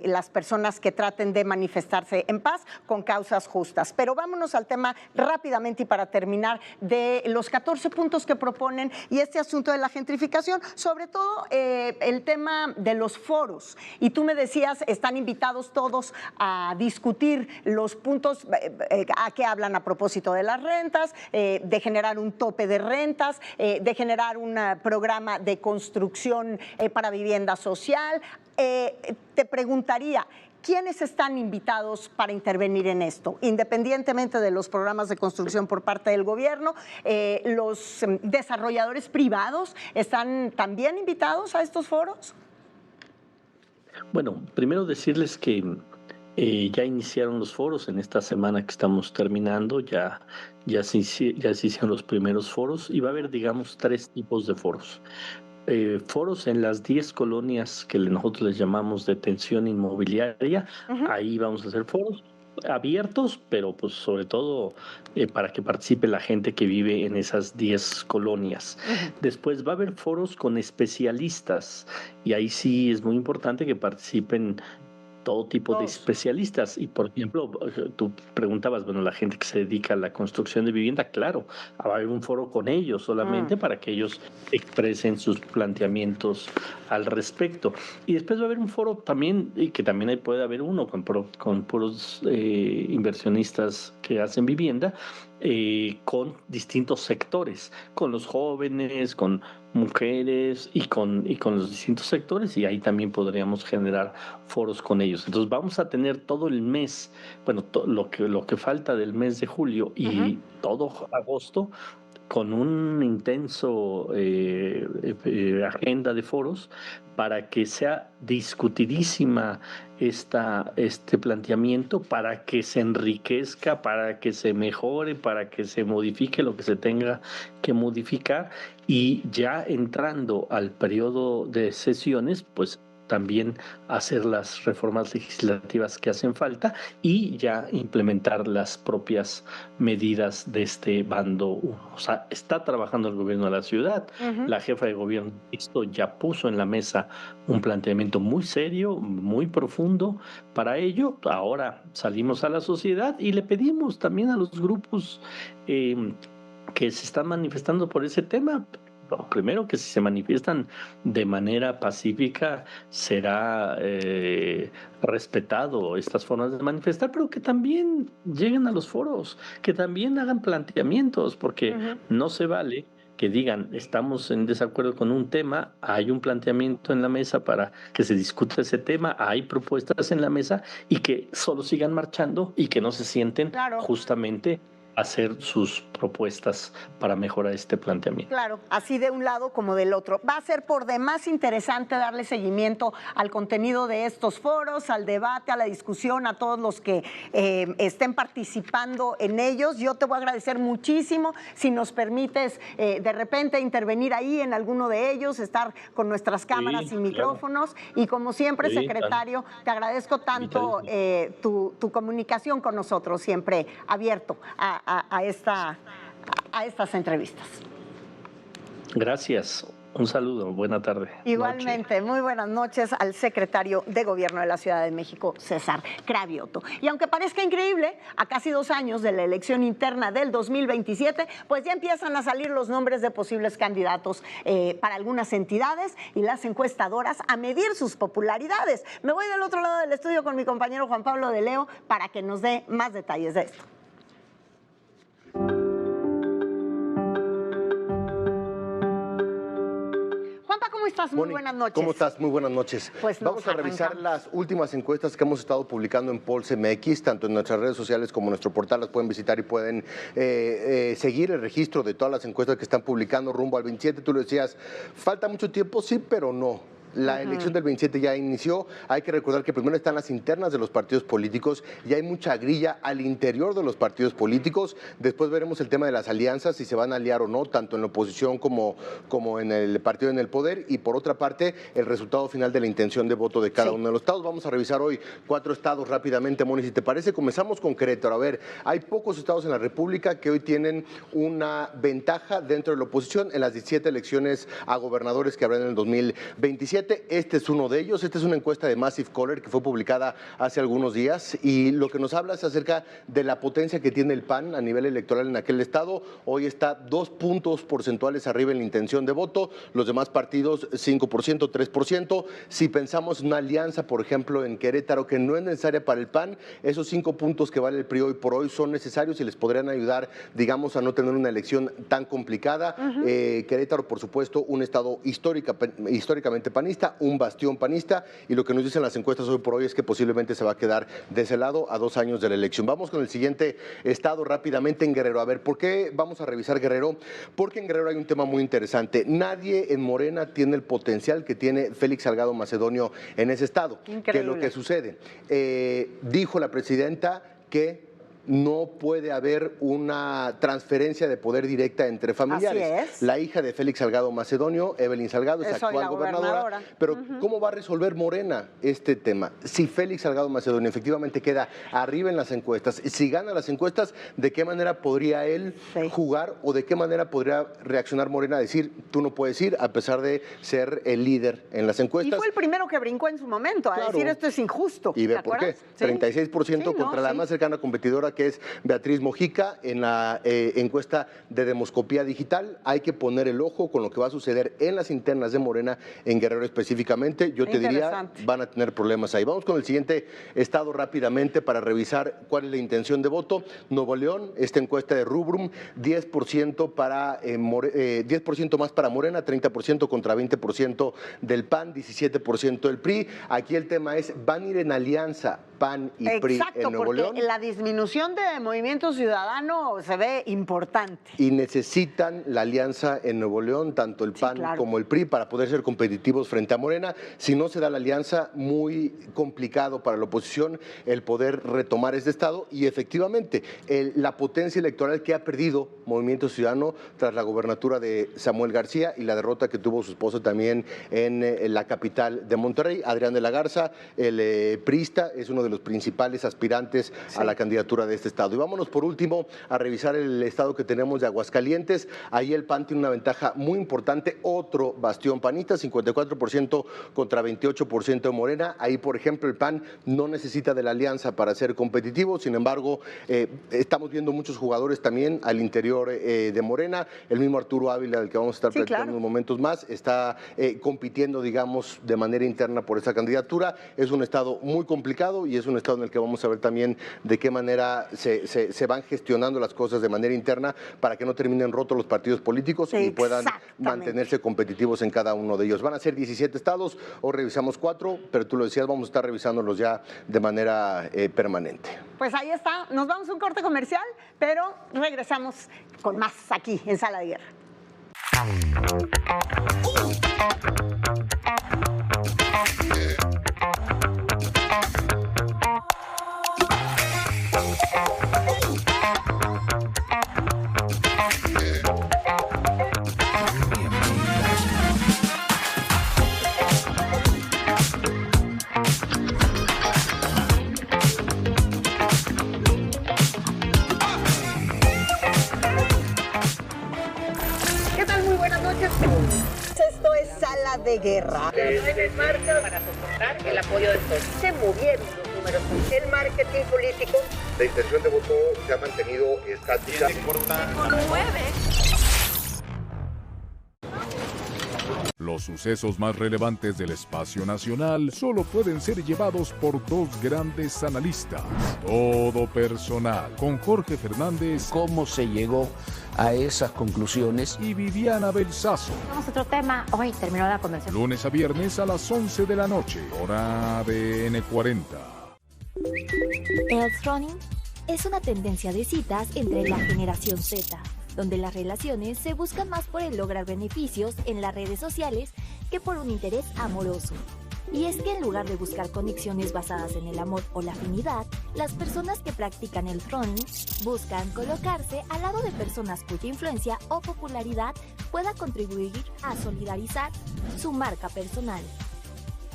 las personas que traten de manifestarse en paz con causas justas. Pero vámonos al tema rápidamente y para terminar de los 14 puntos que proponen y este asunto de la gentrificación, sobre todo el tema de los foros. Y tú me decías, están invitados todos a discutir los puntos a qué hablan a propósito de las rentas, de generar un tope de rentas, de generar un programa de construcción para vivienda social. Te preguntaría, ¿quiénes están invitados para intervenir en esto? Independientemente de los programas de construcción por parte del gobierno, ¿los desarrolladores privados están también invitados a estos foros? Bueno, primero decirles que ya iniciaron los foros en esta semana que estamos terminando, ya se hicieron los primeros foros y va a haber, digamos, 3 tipos de foros. Foros en las 10 colonias que nosotros les llamamos de tensión inmobiliaria. Ahí vamos a hacer foros abiertos, pero pues sobre todo para que participe la gente que vive en esas 10 colonias. Después va a haber foros con especialistas y ahí sí es muy importante que participen todo tipo de especialistas. Y por ejemplo, tú preguntabas, bueno, la gente que se dedica a la construcción de vivienda, claro, va a haber un foro con ellos solamente para que ellos expresen sus planteamientos al respecto. Y después va a haber un foro también, y que también ahí puede haber uno con puros inversionistas que hacen vivienda, con distintos sectores, con los jóvenes, con mujeres y con los distintos sectores, y ahí también podríamos generar foros con ellos. Entonces vamos a tener todo el mes, bueno, lo que falta del mes de julio y todo agosto con un intenso agenda de foros para que sea discutidísima este planteamiento, para que se enriquezca, para que se mejore, para que se modifique lo que se tenga que modificar, y ya entrando al periodo de sesiones, pues también hacer las reformas legislativas que hacen falta y ya implementar las propias medidas de este bando 1. O sea, está trabajando el gobierno de la ciudad. La jefa de gobierno esto ya puso en la mesa un planteamiento muy serio, muy profundo para ello. Ahora salimos a la sociedad y le pedimos también a los grupos que se están manifestando por ese tema. Primero, que si se manifiestan de manera pacífica será respetado estas formas de manifestar, pero que también lleguen a los foros, que también hagan planteamientos, porque no se vale que digan estamos en desacuerdo con un tema, hay un planteamiento en la mesa para que se discuta ese tema, hay propuestas en la mesa y que solo sigan marchando y que no se sienten justamente hacer sus propuestas para mejorar este planteamiento. Claro, así de un lado como del otro. Va a ser por demás interesante darle seguimiento al contenido de estos foros, al debate, a la discusión, a todos los que estén participando en ellos. Yo te voy a agradecer muchísimo si nos permites de repente intervenir ahí en alguno de ellos, estar con nuestras cámaras y micrófonos. Claro. Y como siempre, secretario, te agradezco tanto tu comunicación con nosotros, siempre abierto a estas entrevistas. Gracias. Un saludo. Buena tarde. Igualmente, muy buenas noches al secretario de Gobierno de la Ciudad de México, César Cravioto. Y aunque parezca increíble, a casi 2 años de la elección interna del 2027, pues ya empiezan a salir los nombres de posibles candidatos para algunas entidades y las encuestadoras a medir sus popularidades. Me voy del otro lado del estudio con mi compañero Juan Pablo de Leo para que nos dé más detalles de esto. ¿Cómo estás? Muy buenas noches. ¿Cómo estás? Muy buenas noches. Pues vamos a revisar las últimas encuestas que hemos estado publicando en Pulse MX, tanto en nuestras redes sociales como en nuestro portal. Las pueden visitar y pueden seguir el registro de todas las encuestas que están publicando rumbo al 27. Tú lo decías, falta mucho tiempo, sí, pero no. La elección del 27 ya inició. Hay que recordar que primero están las internas de los partidos políticos y hay mucha grilla al interior de los partidos políticos. Después veremos el tema de las alianzas, si se van a aliar o no, tanto en la oposición como en el partido en el poder. Y por otra parte, el resultado final de la intención de voto de cada uno de los estados. Vamos a revisar hoy 4 estados rápidamente, Moni, si te parece. Comenzamos con Querétaro. A ver, hay pocos estados en la República que hoy tienen una ventaja dentro de la oposición en las 17 elecciones a gobernadores que habrá en el 2027. Este es uno de ellos. Esta es una encuesta de Massive Caller que fue publicada hace algunos días y lo que nos habla es acerca de la potencia que tiene el PAN a nivel electoral en aquel estado. Hoy está 2 puntos porcentuales arriba en la intención de voto, los demás partidos 5%, 3%. Si pensamos en una alianza, por ejemplo, en Querétaro, que no es necesaria para el PAN, esos 5 puntos que vale el PRI hoy por hoy son necesarios y les podrían ayudar, digamos, a no tener una elección tan complicada. Querétaro, por supuesto, un estado históricamente panista, un bastión panista, y lo que nos dicen las encuestas hoy por hoy es que posiblemente se va a quedar de ese lado a 2 años de la elección. Vamos con el siguiente estado rápidamente, en Guerrero. A ver, ¿por qué vamos a revisar Guerrero? Porque en Guerrero hay un tema muy interesante. Nadie en Morena tiene el potencial que tiene Félix Salgado Macedonio en ese estado. Increíble. ¿Qué es lo que sucede? Dijo la presidenta que no puede haber una transferencia de poder directa entre familiares. Así es. La hija de Félix Salgado Macedonio, Evelyn Salgado, es actual gobernadora. Pero ¿cómo va a resolver Morena este tema? Si Félix Salgado Macedonio efectivamente queda arriba en las encuestas, si gana las encuestas, ¿de qué manera podría él jugar o de qué manera podría reaccionar Morena a decir, tú no puedes ir a pesar de ser el líder en las encuestas? Y fue el primero que brincó en su momento a decir esto es injusto. ¿Y ve por qué? 36% contra la más cercana competidora, que es Beatriz Mojica. En la encuesta de Demoscopía Digital hay que poner el ojo con lo que va a suceder en las internas de Morena en Guerrero específicamente. Yo te diría, van a tener problemas ahí. Vamos con el siguiente estado rápidamente para revisar cuál es la intención de voto. Nuevo León, esta encuesta de Rubrum, 10% para 10% más para Morena, 30% contra 20% del PAN, 17% del PRI. Aquí el tema es, ¿van a ir en alianza PAN y PRI en Nuevo León? Porque la disminución de Movimiento Ciudadano se ve importante. Y necesitan la alianza en Nuevo León, tanto el PAN como el PRI, para poder ser competitivos frente a Morena. Si no se da la alianza, muy complicado para la oposición el poder retomar este estado. Y efectivamente, la potencia electoral que ha perdido Movimiento Ciudadano tras la gobernatura de Samuel García y la derrota que tuvo su esposo también en la capital de Monterrey. Adrián de la Garza, el priista, es uno de los principales aspirantes a la candidatura de este estado. Y vámonos por último a revisar el estado que tenemos de Aguascalientes. Ahí el PAN tiene una ventaja muy importante, otro bastión panista, 54% contra 28% de Morena. Ahí, por ejemplo, el PAN no necesita de la alianza para ser competitivo. Sin embargo, estamos viendo muchos jugadores también al interior de Morena. El mismo Arturo Ávila, del que vamos a estar platicando en unos momentos más, está compitiendo, digamos, de manera interna por esa candidatura. Es un estado muy complicado y es un estado en el que vamos a ver también de qué manera se van gestionando las cosas de manera interna para que no terminen rotos los partidos políticos y puedan mantenerse competitivos en cada uno de ellos. Van a ser 17 estados, hoy revisamos 4, pero tú lo decías, vamos a estar revisándolos ya de manera permanente. Pues ahí está, nos vamos a un corte comercial, pero regresamos con más aquí en Sala de Guerra. Esto es Sala de Guerra. En marcha para soportar el apoyo del sol. Se movieron los números. El marketing político. La intención de voto se ha mantenido estática. Los sucesos más relevantes del espacio nacional solo pueden ser llevados por dos grandes analistas. Todo personal, con Jorge Fernández. ¿Cómo se llegó a esas conclusiones? Y Viviana Belsazo. Vamos a otro tema. Hoy terminó la convención. Lunes a viernes a las 11 de la noche, hora ADN 40. El throning es una tendencia de citas entre la generación Z, donde las relaciones se buscan más por el lograr beneficios en las redes sociales que por un interés amoroso. Y es que en lugar de buscar conexiones basadas en el amor o la afinidad, las personas que practican el throning buscan colocarse al lado de personas cuya influencia o popularidad pueda contribuir a solidarizar su marca personal.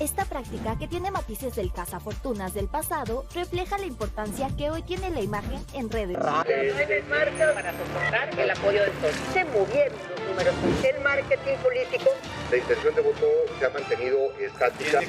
Esta práctica, que tiene matices del cazafortunas del pasado, refleja la importancia que hoy tiene la imagen en redes. En marcha para soportar el apoyo del sol. Se movieron los números. El marketing político. La intención de voto se ha mantenido estática.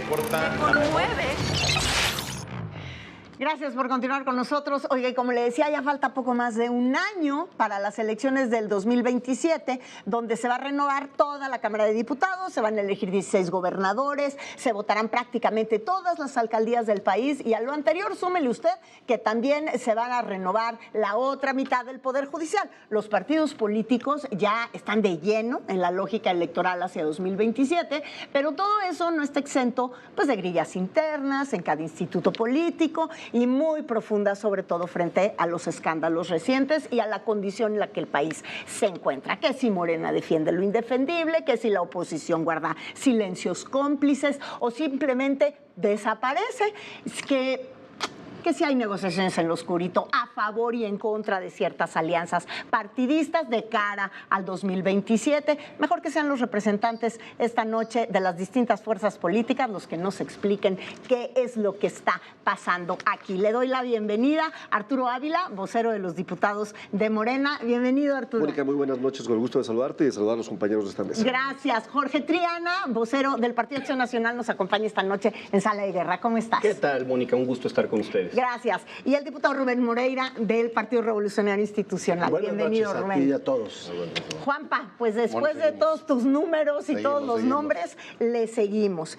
Gracias por continuar con nosotros. Oiga, y como le decía, ya falta poco más de un año para las elecciones del 2027, donde se va a renovar toda la Cámara de Diputados, se van a elegir 16 gobernadores, se votarán prácticamente todas las alcaldías del país, y a lo anterior súmele usted que también se van a renovar la otra mitad del Poder Judicial. Los partidos políticos ya están de lleno en la lógica electoral hacia 2027, pero todo eso no está exento pues de grillas internas en cada instituto político, y muy profunda, sobre todo frente a los escándalos recientes y a la condición en la que el país se encuentra. Que si Morena defiende lo indefendible, que si la oposición guarda silencios cómplices o simplemente desaparece, que si hay negociaciones en lo oscurito a favor y en contra de ciertas alianzas partidistas de cara al 2027. Mejor que sean los representantes esta noche de las distintas fuerzas políticas los que nos expliquen qué es lo que está pasando aquí. Le doy la bienvenida a Arturo Ávila, vocero de los diputados de Morena. Bienvenido, Arturo. Mónica, muy buenas noches, con el gusto de saludarte y de saludar a los compañeros de esta mesa. Gracias. Jorge Triana, vocero del Partido Acción Nacional, nos acompaña esta noche en Sala de Guerra. ¿Cómo estás? ¿Qué tal, Mónica? Un gusto estar con ustedes. Gracias. Y el diputado Rubén Moreira del Partido Revolucionario Institucional. Buenas Bienvenido, noches Rubén. A ti y a todos. Juanpa, pues después de todos tus números y todos los nombres, le seguimos.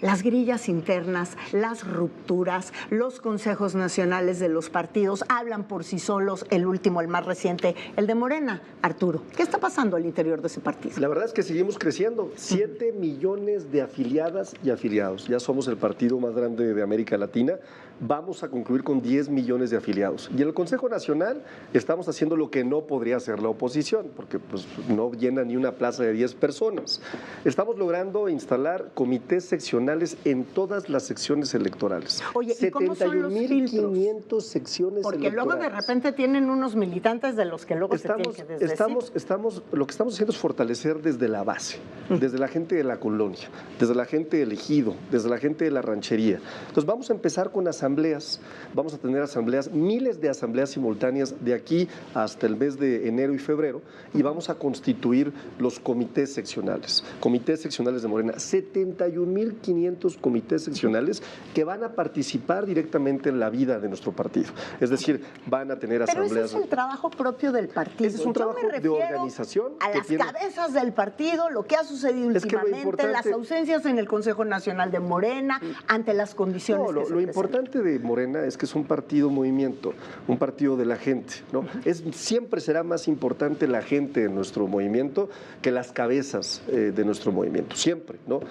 Las grillas internas, las rupturas, los consejos nacionales de los partidos hablan por sí solos. El último, el más reciente, el de Morena. Arturo, ¿qué está pasando al interior de ese partido? La verdad es que seguimos creciendo. 7 millones de afiliadas y afiliados. Ya somos el partido más grande de América Latina. Vamos a concluir con 10 millones de afiliados. Y en el Consejo Nacional estamos haciendo lo que no podría hacer la oposición, porque pues, no llena ni una plaza de 10 personas. Estamos logrando instalar comités seccionales en todas las secciones electorales. Oye, ¿y cómo son los filtros? 71.500 secciones Porque electorales. luego de repente tienen unos militantes de los que luego se tienen que desdecir. Lo que estamos haciendo es fortalecer desde la base, desde la gente de la colonia, desde la gente del ejido, desde la gente de la ranchería. Entonces vamos a empezar con asambleas asambleas. Vamos a tener asambleas, miles de asambleas simultáneas de aquí hasta el mes de enero y febrero, y vamos a constituir los comités seccionales de Morena, 71,500 comités seccionales que van a participar directamente en la vida de nuestro partido. Es decir, van a tener asambleas. Pero ese es el trabajo propio del partido. Ese es un trabajo de organización. A las cabezas del partido, lo que ha sucedido últimamente, las ausencias en el Consejo Nacional de Morena, ante las condiciones que se presentan. Lo importante de Morena es que es un partido movimiento, un partido de la gente, ¿no? Siempre será más importante la gente de nuestro movimiento que las cabezas de nuestro movimiento, siempre, ¿no?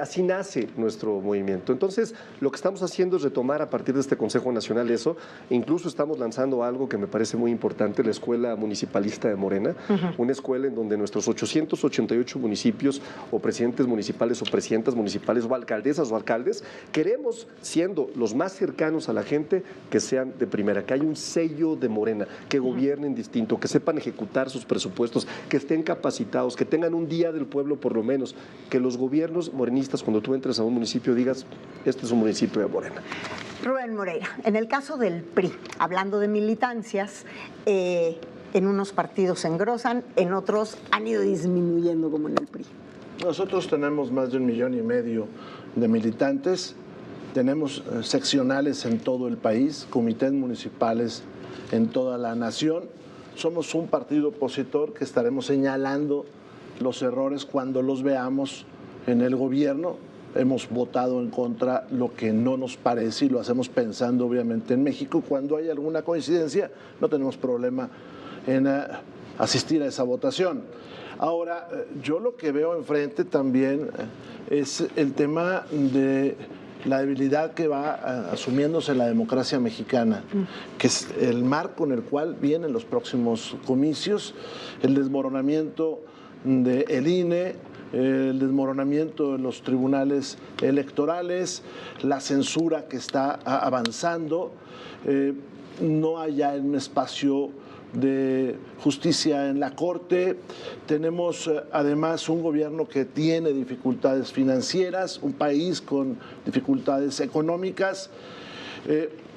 Así nace nuestro movimiento. Entonces, lo que estamos haciendo es retomar a partir de este Consejo Nacional eso. Incluso estamos lanzando algo que me parece muy importante, la Escuela Municipalista de Morena, una escuela en donde nuestros 888 municipios o presidentes municipales o presidentas municipales o alcaldesas o alcaldes, queremos, siendo los más cercanos a la gente, que sean de primera, que haya un sello de Morena, que gobiernen distinto, que sepan ejecutar sus presupuestos, que estén capacitados, que tengan un día del pueblo por lo menos, que los gobiernos morenistas, cuando tú entres a un municipio, digas, este es un municipio de Morena. Rubén Moreira, en el caso del PRI, hablando de militancias, en unos partidos se engrosan, en otros han ido disminuyendo, como en el PRI. Nosotros tenemos más de 1,5 millones de militantes, tenemos seccionales en todo el país, comités municipales en toda la nación. Somos un partido opositor que estaremos señalando los errores cuando los veamos en el gobierno. Hemos votado en contra lo que no nos parece y lo hacemos pensando obviamente en México. Cuando hay alguna coincidencia no tenemos problema en asistir a esa votación. Ahora, yo lo que veo enfrente también es el tema de la debilidad que va asumiéndose la democracia mexicana, que es el marco en el cual vienen los próximos comicios, el desmoronamiento del INE, el desmoronamiento de los tribunales electorales, la censura que está avanzando, no hay ya un espacio de justicia en la Corte, tenemos además un gobierno que tiene dificultades financieras, un país con dificultades económicas,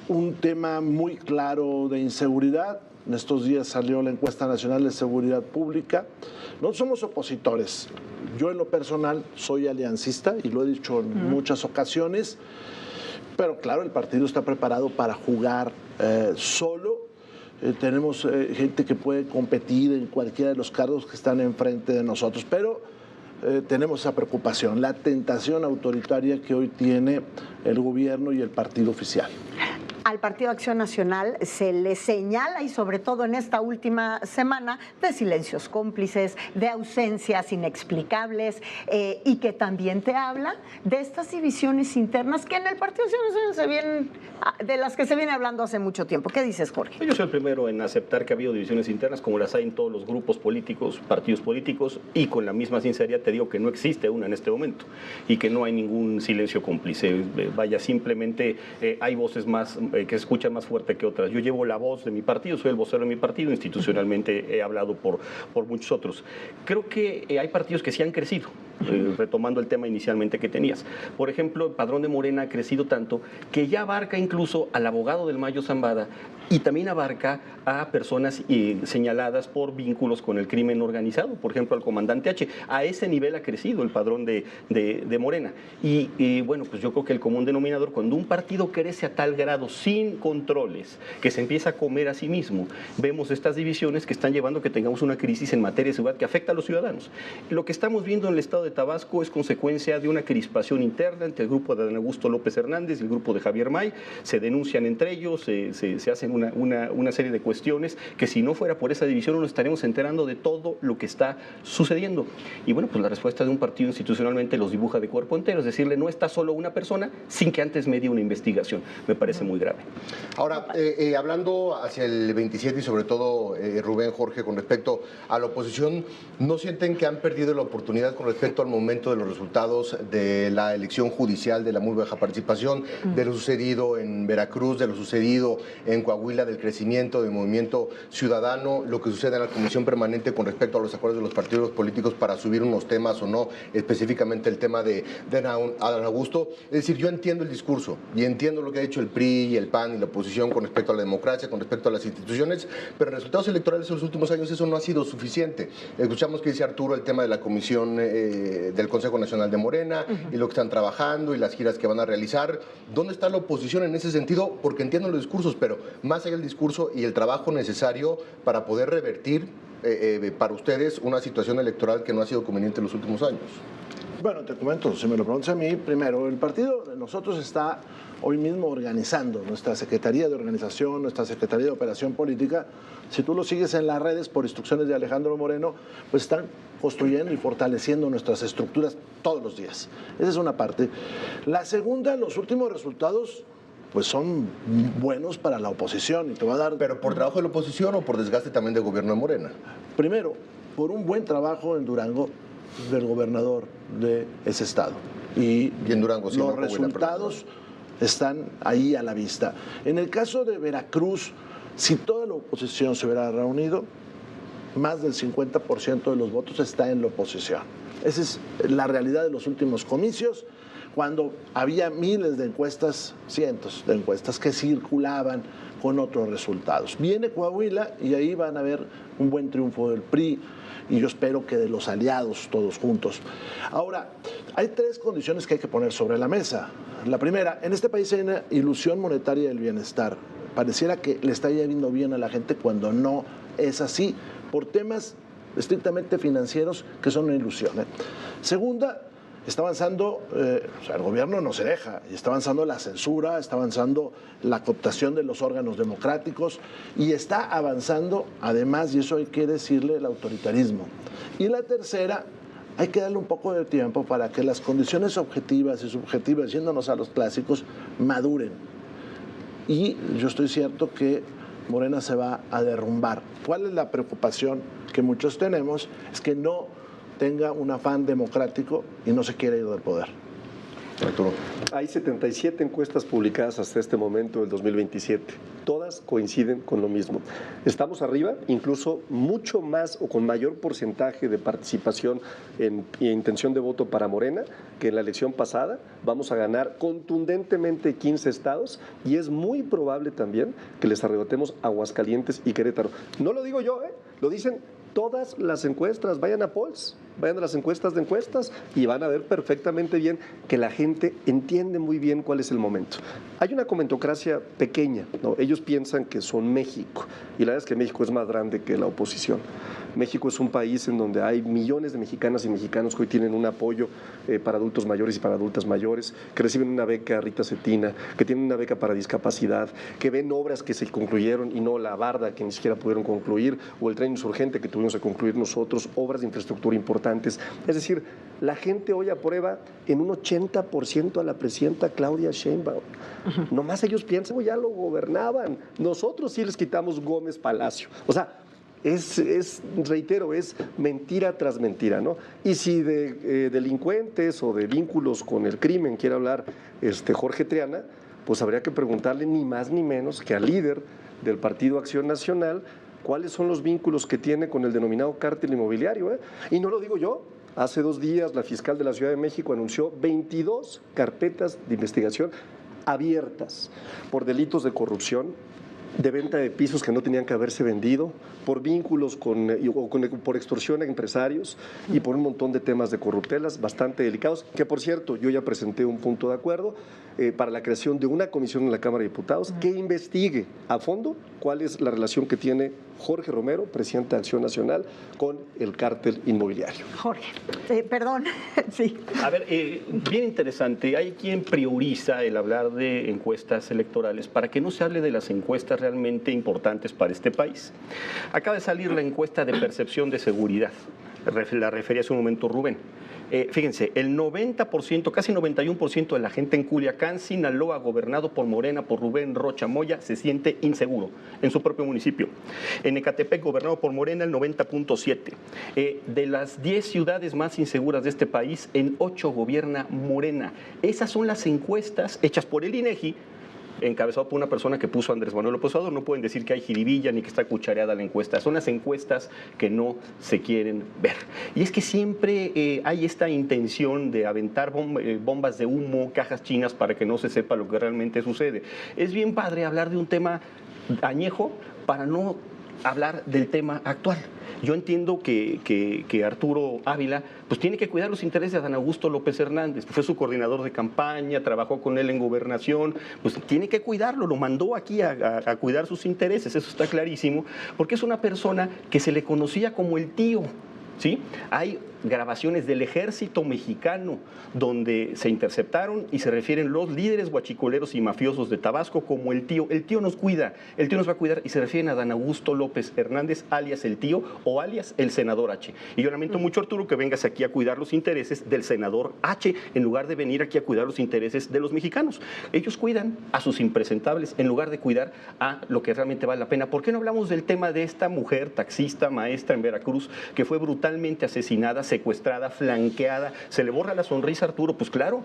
un tema muy claro de inseguridad. En estos días salió la encuesta nacional de seguridad pública. No somos opositores. Yo en lo personal soy aliancista y lo he dicho en muchas ocasiones, pero claro, el partido está preparado para jugar solo. Tenemos gente que puede competir en cualquiera de los cargos que están enfrente de nosotros, pero tenemos esa preocupación, la tentación autoritaria que hoy tiene el gobierno y el partido oficial. Al Partido Acción Nacional se le señala, y sobre todo en esta última semana, de silencios cómplices, de ausencias inexplicables, y que también te habla de estas divisiones internas que en el Partido Acción Nacional de las que se viene hablando hace mucho tiempo. ¿Qué dices, Jorge? Yo soy el primero en aceptar que ha habido divisiones internas, como las hay en todos los grupos políticos, partidos políticos, y con la misma sinceridad te digo que no existe una en este momento y que no hay ningún silencio cómplice. Vaya, simplemente hay voces más que se escuchan más fuerte que otras. Yo llevo la voz de mi partido, soy el vocero de mi partido, institucionalmente he hablado por muchos otros. Creo que hay partidos que sí han crecido, retomando el tema inicialmente que tenías. Por ejemplo, el padrón de Morena ha crecido tanto que ya abarca incluso al abogado del Mayo Zambada y también abarca a personas señaladas por vínculos con el crimen organizado, por ejemplo al comandante H. A ese nivel ha crecido el padrón de Morena. Y bueno, pues yo creo que el común denominador, cuando un partido crece a tal grado sin controles, que se empieza a comer a sí mismo, vemos estas divisiones que están llevando a que tengamos una crisis en materia de seguridad que afecta a los ciudadanos. Lo que estamos viendo en el estado de Tabasco es consecuencia de una crispación interna entre el grupo de Adán Augusto López Hernández y el grupo de Javier May. Se denuncian entre ellos, se hacen una serie de cuestiones que si no fuera por esa división no nos estaremos enterando de todo lo que está sucediendo. Y bueno, pues la respuesta de un partido institucionalmente los dibuja de cuerpo entero, es decirle, no está solo una persona sin que antes medie una investigación. Me parece muy grave. grave. Ahora, hablando hacia el 27 y sobre todo, Rubén, Jorge, con respecto a la oposición, ¿no sienten que han perdido la oportunidad con respecto al momento de los resultados de la elección judicial, de la muy baja participación, de lo sucedido en Veracruz, de lo sucedido en Coahuila, del crecimiento del movimiento ciudadano, lo que sucede en la Comisión Permanente con respecto a los acuerdos de los partidos políticos para subir unos temas o no, específicamente el tema de Adán Augusto? Es decir, yo entiendo el discurso y entiendo lo que ha hecho el PRI y el PAN y la oposición con respecto a la democracia, con respecto a las instituciones, pero en resultados electorales en los últimos años eso no ha sido suficiente. Escuchamos que dice Arturo el tema de la comisión del Consejo Nacional de Morena y lo que están trabajando y las giras que van a realizar. ¿Dónde está la oposición en ese sentido? Porque entiendo los discursos, pero más allá del discurso y el trabajo necesario para poder revertir para ustedes una situación electoral que no ha sido conveniente en los últimos años. Bueno, te comento, si me lo preguntas a mí, primero, el partido de nosotros está hoy mismo organizando nuestra Secretaría de Organización, nuestra Secretaría de Operación Política. Si tú lo sigues en las redes por instrucciones de Alejandro Moreno, pues están construyendo y fortaleciendo nuestras estructuras todos los días. Esa es una parte. La segunda, los últimos resultados pues son buenos para la oposición y te va a dar... ¿Pero por trabajo de la oposición o por desgaste también del gobierno de Morena? Primero, por un buen trabajo en Durango del gobernador de ese estado. Y en Durango, sí, los resultados están ahí a la vista. En el caso de Veracruz, si toda la oposición se hubiera reunido, más del 50% de los votos está en la oposición. Esa es la realidad de los últimos comicios, cuando había miles de encuestas, cientos de encuestas que circulaban con otros resultados. Viene Coahuila y ahí van a ver un buen triunfo del PRI, y yo espero que de los aliados todos juntos. Ahora, hay tres condiciones que hay que poner sobre la mesa. La primera, en este país hay una ilusión monetaria del bienestar. Pareciera que le está yendo bien a la gente cuando no es así, por temas estrictamente financieros que son una ilusión. Segunda, está avanzando, el gobierno no se deja, y está avanzando la censura, está avanzando la cooptación de los órganos democráticos y está avanzando, además, y eso hay que decirle, el autoritarismo. Y la tercera, hay que darle un poco de tiempo para que las condiciones objetivas y subjetivas, yéndonos a los clásicos, maduren. Y yo estoy cierto que Morena se va a derrumbar. ¿Cuál es la preocupación que muchos tenemos? Es que no tenga un afán democrático y no se quiere ir del poder. Arturo. Hay 77 encuestas publicadas hasta este momento del 2027. Todas coinciden con lo mismo. Estamos arriba, incluso mucho más o con mayor porcentaje de participación y intención de voto para Morena que en la elección pasada. Vamos a ganar contundentemente 15 estados y es muy probable también que les arrebatemos Aguascalientes y Querétaro. No lo digo yo, lo dicen todas las encuestas. Vayan a Polls, vayan a las encuestas de encuestas y van a ver perfectamente bien que la gente entiende muy bien cuál es el momento. Hay una comentocracia pequeña, ¿no? Ellos piensan que son México y la verdad es que México es más grande que la oposición. México es un país en donde hay millones de mexicanas y mexicanos que hoy tienen un apoyo para adultos mayores y para adultas mayores, que reciben una beca Rita Cetina, que tienen una beca para discapacidad, que ven obras que se concluyeron y no la barda que ni siquiera pudieron concluir, o el tren insurgente que tuvimos que concluir nosotros, obras de infraestructura importantes. Es decir, la gente hoy aprueba en un 80% a la presidenta Claudia Sheinbaum. Nomás ellos piensan, ya lo gobernaban. Nosotros sí les quitamos Gómez Palacio. O sea, reitero, es mentira tras mentira, ¿no? Y si de delincuentes o de vínculos con el crimen quiere hablar Jorge Triana, pues habría que preguntarle ni más ni menos que al líder del Partido Acción Nacional cuáles son los vínculos que tiene con el denominado cártel inmobiliario, Y no lo digo yo. Hace 2 días la fiscal de la Ciudad de México anunció 22 carpetas de investigación abiertas por delitos de corrupción, de venta de pisos que no tenían que haberse vendido, por vínculos por extorsión a empresarios y por un montón de temas de corruptelas bastante delicados, que por cierto yo ya presenté un punto de acuerdo para la creación de una comisión en la Cámara de Diputados que investigue a fondo cuál es la relación que tiene Jorge Romero, presidente de Acción Nacional, con el cártel inmobiliario. Jorge, perdón, sí. A ver, bien interesante. Hay quien prioriza el hablar de encuestas electorales para que no se hable de las encuestas realmente importantes para este país. Acaba de salir la encuesta de percepción de seguridad, la refería hace un momento Rubén. Fíjense, el 90%, casi 91% de la gente en Culiacán, Sinaloa, gobernado por Morena, por Rubén Rocha Moya, se siente inseguro en su propio municipio. En Ecatepec, gobernado por Morena, el 90.7%. De las 10 ciudades más inseguras de este país, en 8 gobierna Morena. Esas son las encuestas hechas por el INEGI, encabezado por una persona que puso a Andrés Manuel López Obrador. No pueden decir que hay jiribilla ni que está cuchareada la encuesta. Son las encuestas que no se quieren ver. Y es que siempre hay esta intención de aventar bombas de humo, cajas chinas para que no se sepa lo que realmente sucede. Es bien padre hablar de un tema añejo para no hablar del tema actual. Yo entiendo que Arturo Ávila pues tiene que cuidar los intereses de Adán Augusto López Hernández. Fue su coordinador de campaña, trabajó con él en gobernación, pues tiene que cuidarlo, lo mandó aquí a cuidar sus intereses, eso está clarísimo, porque es una persona que se le conocía como el tío, ¿sí? Hay grabaciones del ejército mexicano donde se interceptaron y se refieren los líderes guachicoleros y mafiosos de Tabasco como el tío nos cuida, el tío nos va a cuidar, y se refieren a Adán Augusto López Hernández, alias el tío o alias el senador H. Y yo lamento mucho, Arturo, que vengas aquí a cuidar los intereses del senador H en lugar de venir aquí a cuidar los intereses de los mexicanos. Ellos cuidan a sus impresentables en lugar de cuidar a lo que realmente vale la pena. ¿Por qué no hablamos del tema de esta mujer taxista, maestra en Veracruz, que fue brutalmente asesinada, secuestrada, flanqueada? Se le borra la sonrisa, Arturo. Pues claro,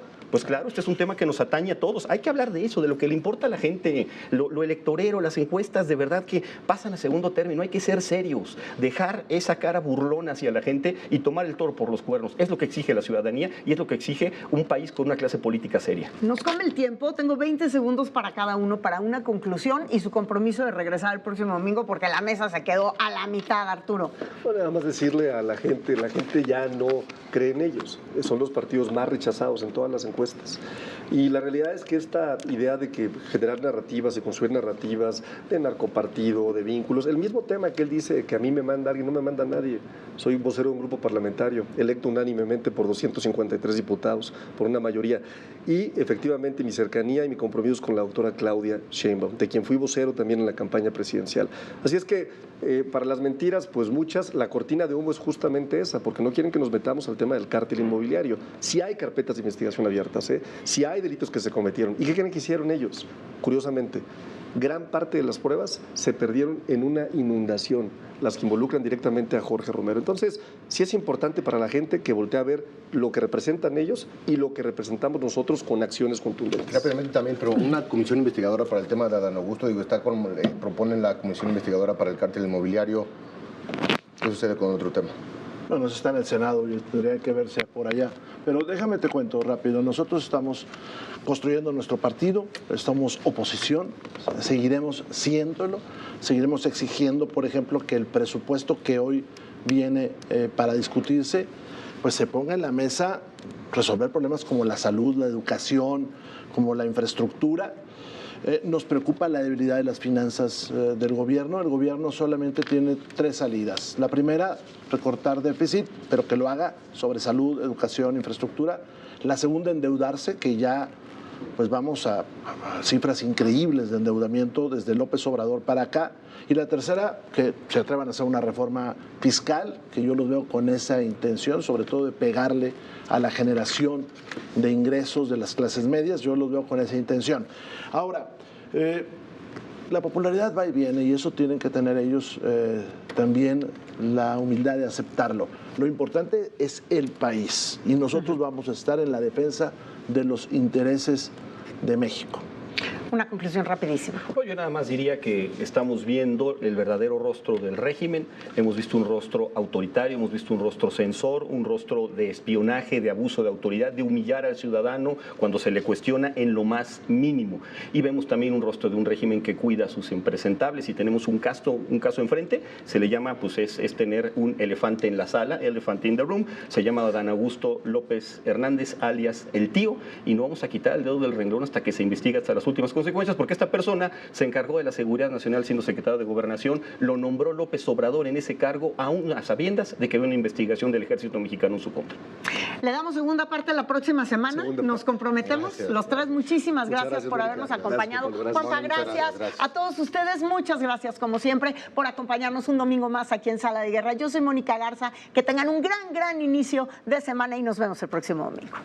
este es un tema que nos atañe a todos. Hay que hablar de eso, de lo que le importa a la gente, lo electorero, las encuestas de verdad que pasan a segundo término. Hay que ser serios, dejar esa cara burlona hacia la gente y tomar el toro por los cuernos. Es lo que exige la ciudadanía y es lo que exige un país con una clase política seria. Nos come el tiempo, tengo 20 segundos para cada uno para una conclusión y su compromiso de regresar el próximo domingo porque la mesa se quedó a la mitad, Arturo. Bueno, nada más decirle a la gente ya no cree en ellos. Son los partidos más rechazados en todas las encuestas. Y la realidad es que esta idea de que generar narrativas y construir narrativas de narcopartido, de vínculos, el mismo tema que él dice que a mí me manda alguien, no me manda nadie. Soy vocero de un grupo parlamentario, electo unánimemente por 253 diputados, por una mayoría. Y efectivamente mi cercanía y mi compromiso es con la doctora Claudia Sheinbaum, de quien fui vocero también en la campaña presidencial. Así es que para las mentiras, pues muchas, la cortina de humo es justamente esa, porque no quieren que nos metamos al tema del cártel inmobiliario. Si hay carpetas de investigación abiertas, si hay delitos que se cometieron. ¿Y qué creen que hicieron ellos? Curiosamente, gran parte de las pruebas se perdieron en una inundación, las que involucran directamente a Jorge Romero. Entonces, sí es importante para la gente que voltee a ver lo que representan ellos y lo que representamos nosotros con acciones contundentes. Rápidamente también, pero una comisión investigadora para el tema de Adán Augusto, proponen la comisión investigadora para el cártel inmobiliario. ¿Qué sucede con otro tema? Bueno, eso está en el Senado y tendría que verse por allá. Pero déjame te cuento rápido. Nosotros estamos construyendo nuestro partido, estamos oposición, seguiremos siéndolo, seguiremos exigiendo, por ejemplo, que el presupuesto que hoy viene para discutirse, pues se ponga en la mesa resolver problemas como la salud, la educación, como la infraestructura. Nos preocupa la debilidad de las finanzas del gobierno. El gobierno solamente tiene 3 salidas. La primera, recortar déficit, pero que lo haga sobre salud, educación, infraestructura. La segunda, endeudarse, que ya pues vamos a cifras increíbles de endeudamiento desde López Obrador para acá. Y la tercera, que se atrevan a hacer una reforma fiscal, que yo los veo con esa intención, sobre todo de pegarle a la generación de ingresos de las clases medias, yo los veo con esa intención. Ahora, la popularidad va y viene y eso tienen que tener ellos también la humildad de aceptarlo. Lo importante es el país y nosotros vamos a estar en la defensa de los intereses de México. Una conclusión rapidísima. Pues yo nada más diría que estamos viendo el verdadero rostro del régimen. Hemos visto un rostro autoritario, hemos visto un rostro censor, un rostro de espionaje, de abuso de autoridad, de humillar al ciudadano cuando se le cuestiona en lo más mínimo. Y vemos también un rostro de un régimen que cuida a sus impresentables. Y tenemos un caso enfrente, se le llama, pues es tener un elefante en la sala, elephant in the room. Se llama Adán Augusto López Hernández, alias el tío, y no vamos a quitar el dedo del renglón hasta que se investigue hasta las últimas consecuencias, porque esta persona se encargó de la seguridad nacional siendo secretario de Gobernación, lo nombró López Obrador en ese cargo, aún a sabiendas de que había una investigación del ejército mexicano en su contra. Le damos segunda parte la próxima semana, nos comprometemos. Gracias. Los tres, muchísimas gracias por habernos acompañado. Porfa, gracias. A todos ustedes, muchas gracias, como siempre, por acompañarnos un domingo más aquí en Sala de Guerra. Yo soy Mónica Garza, que tengan un gran inicio de semana y nos vemos el próximo domingo.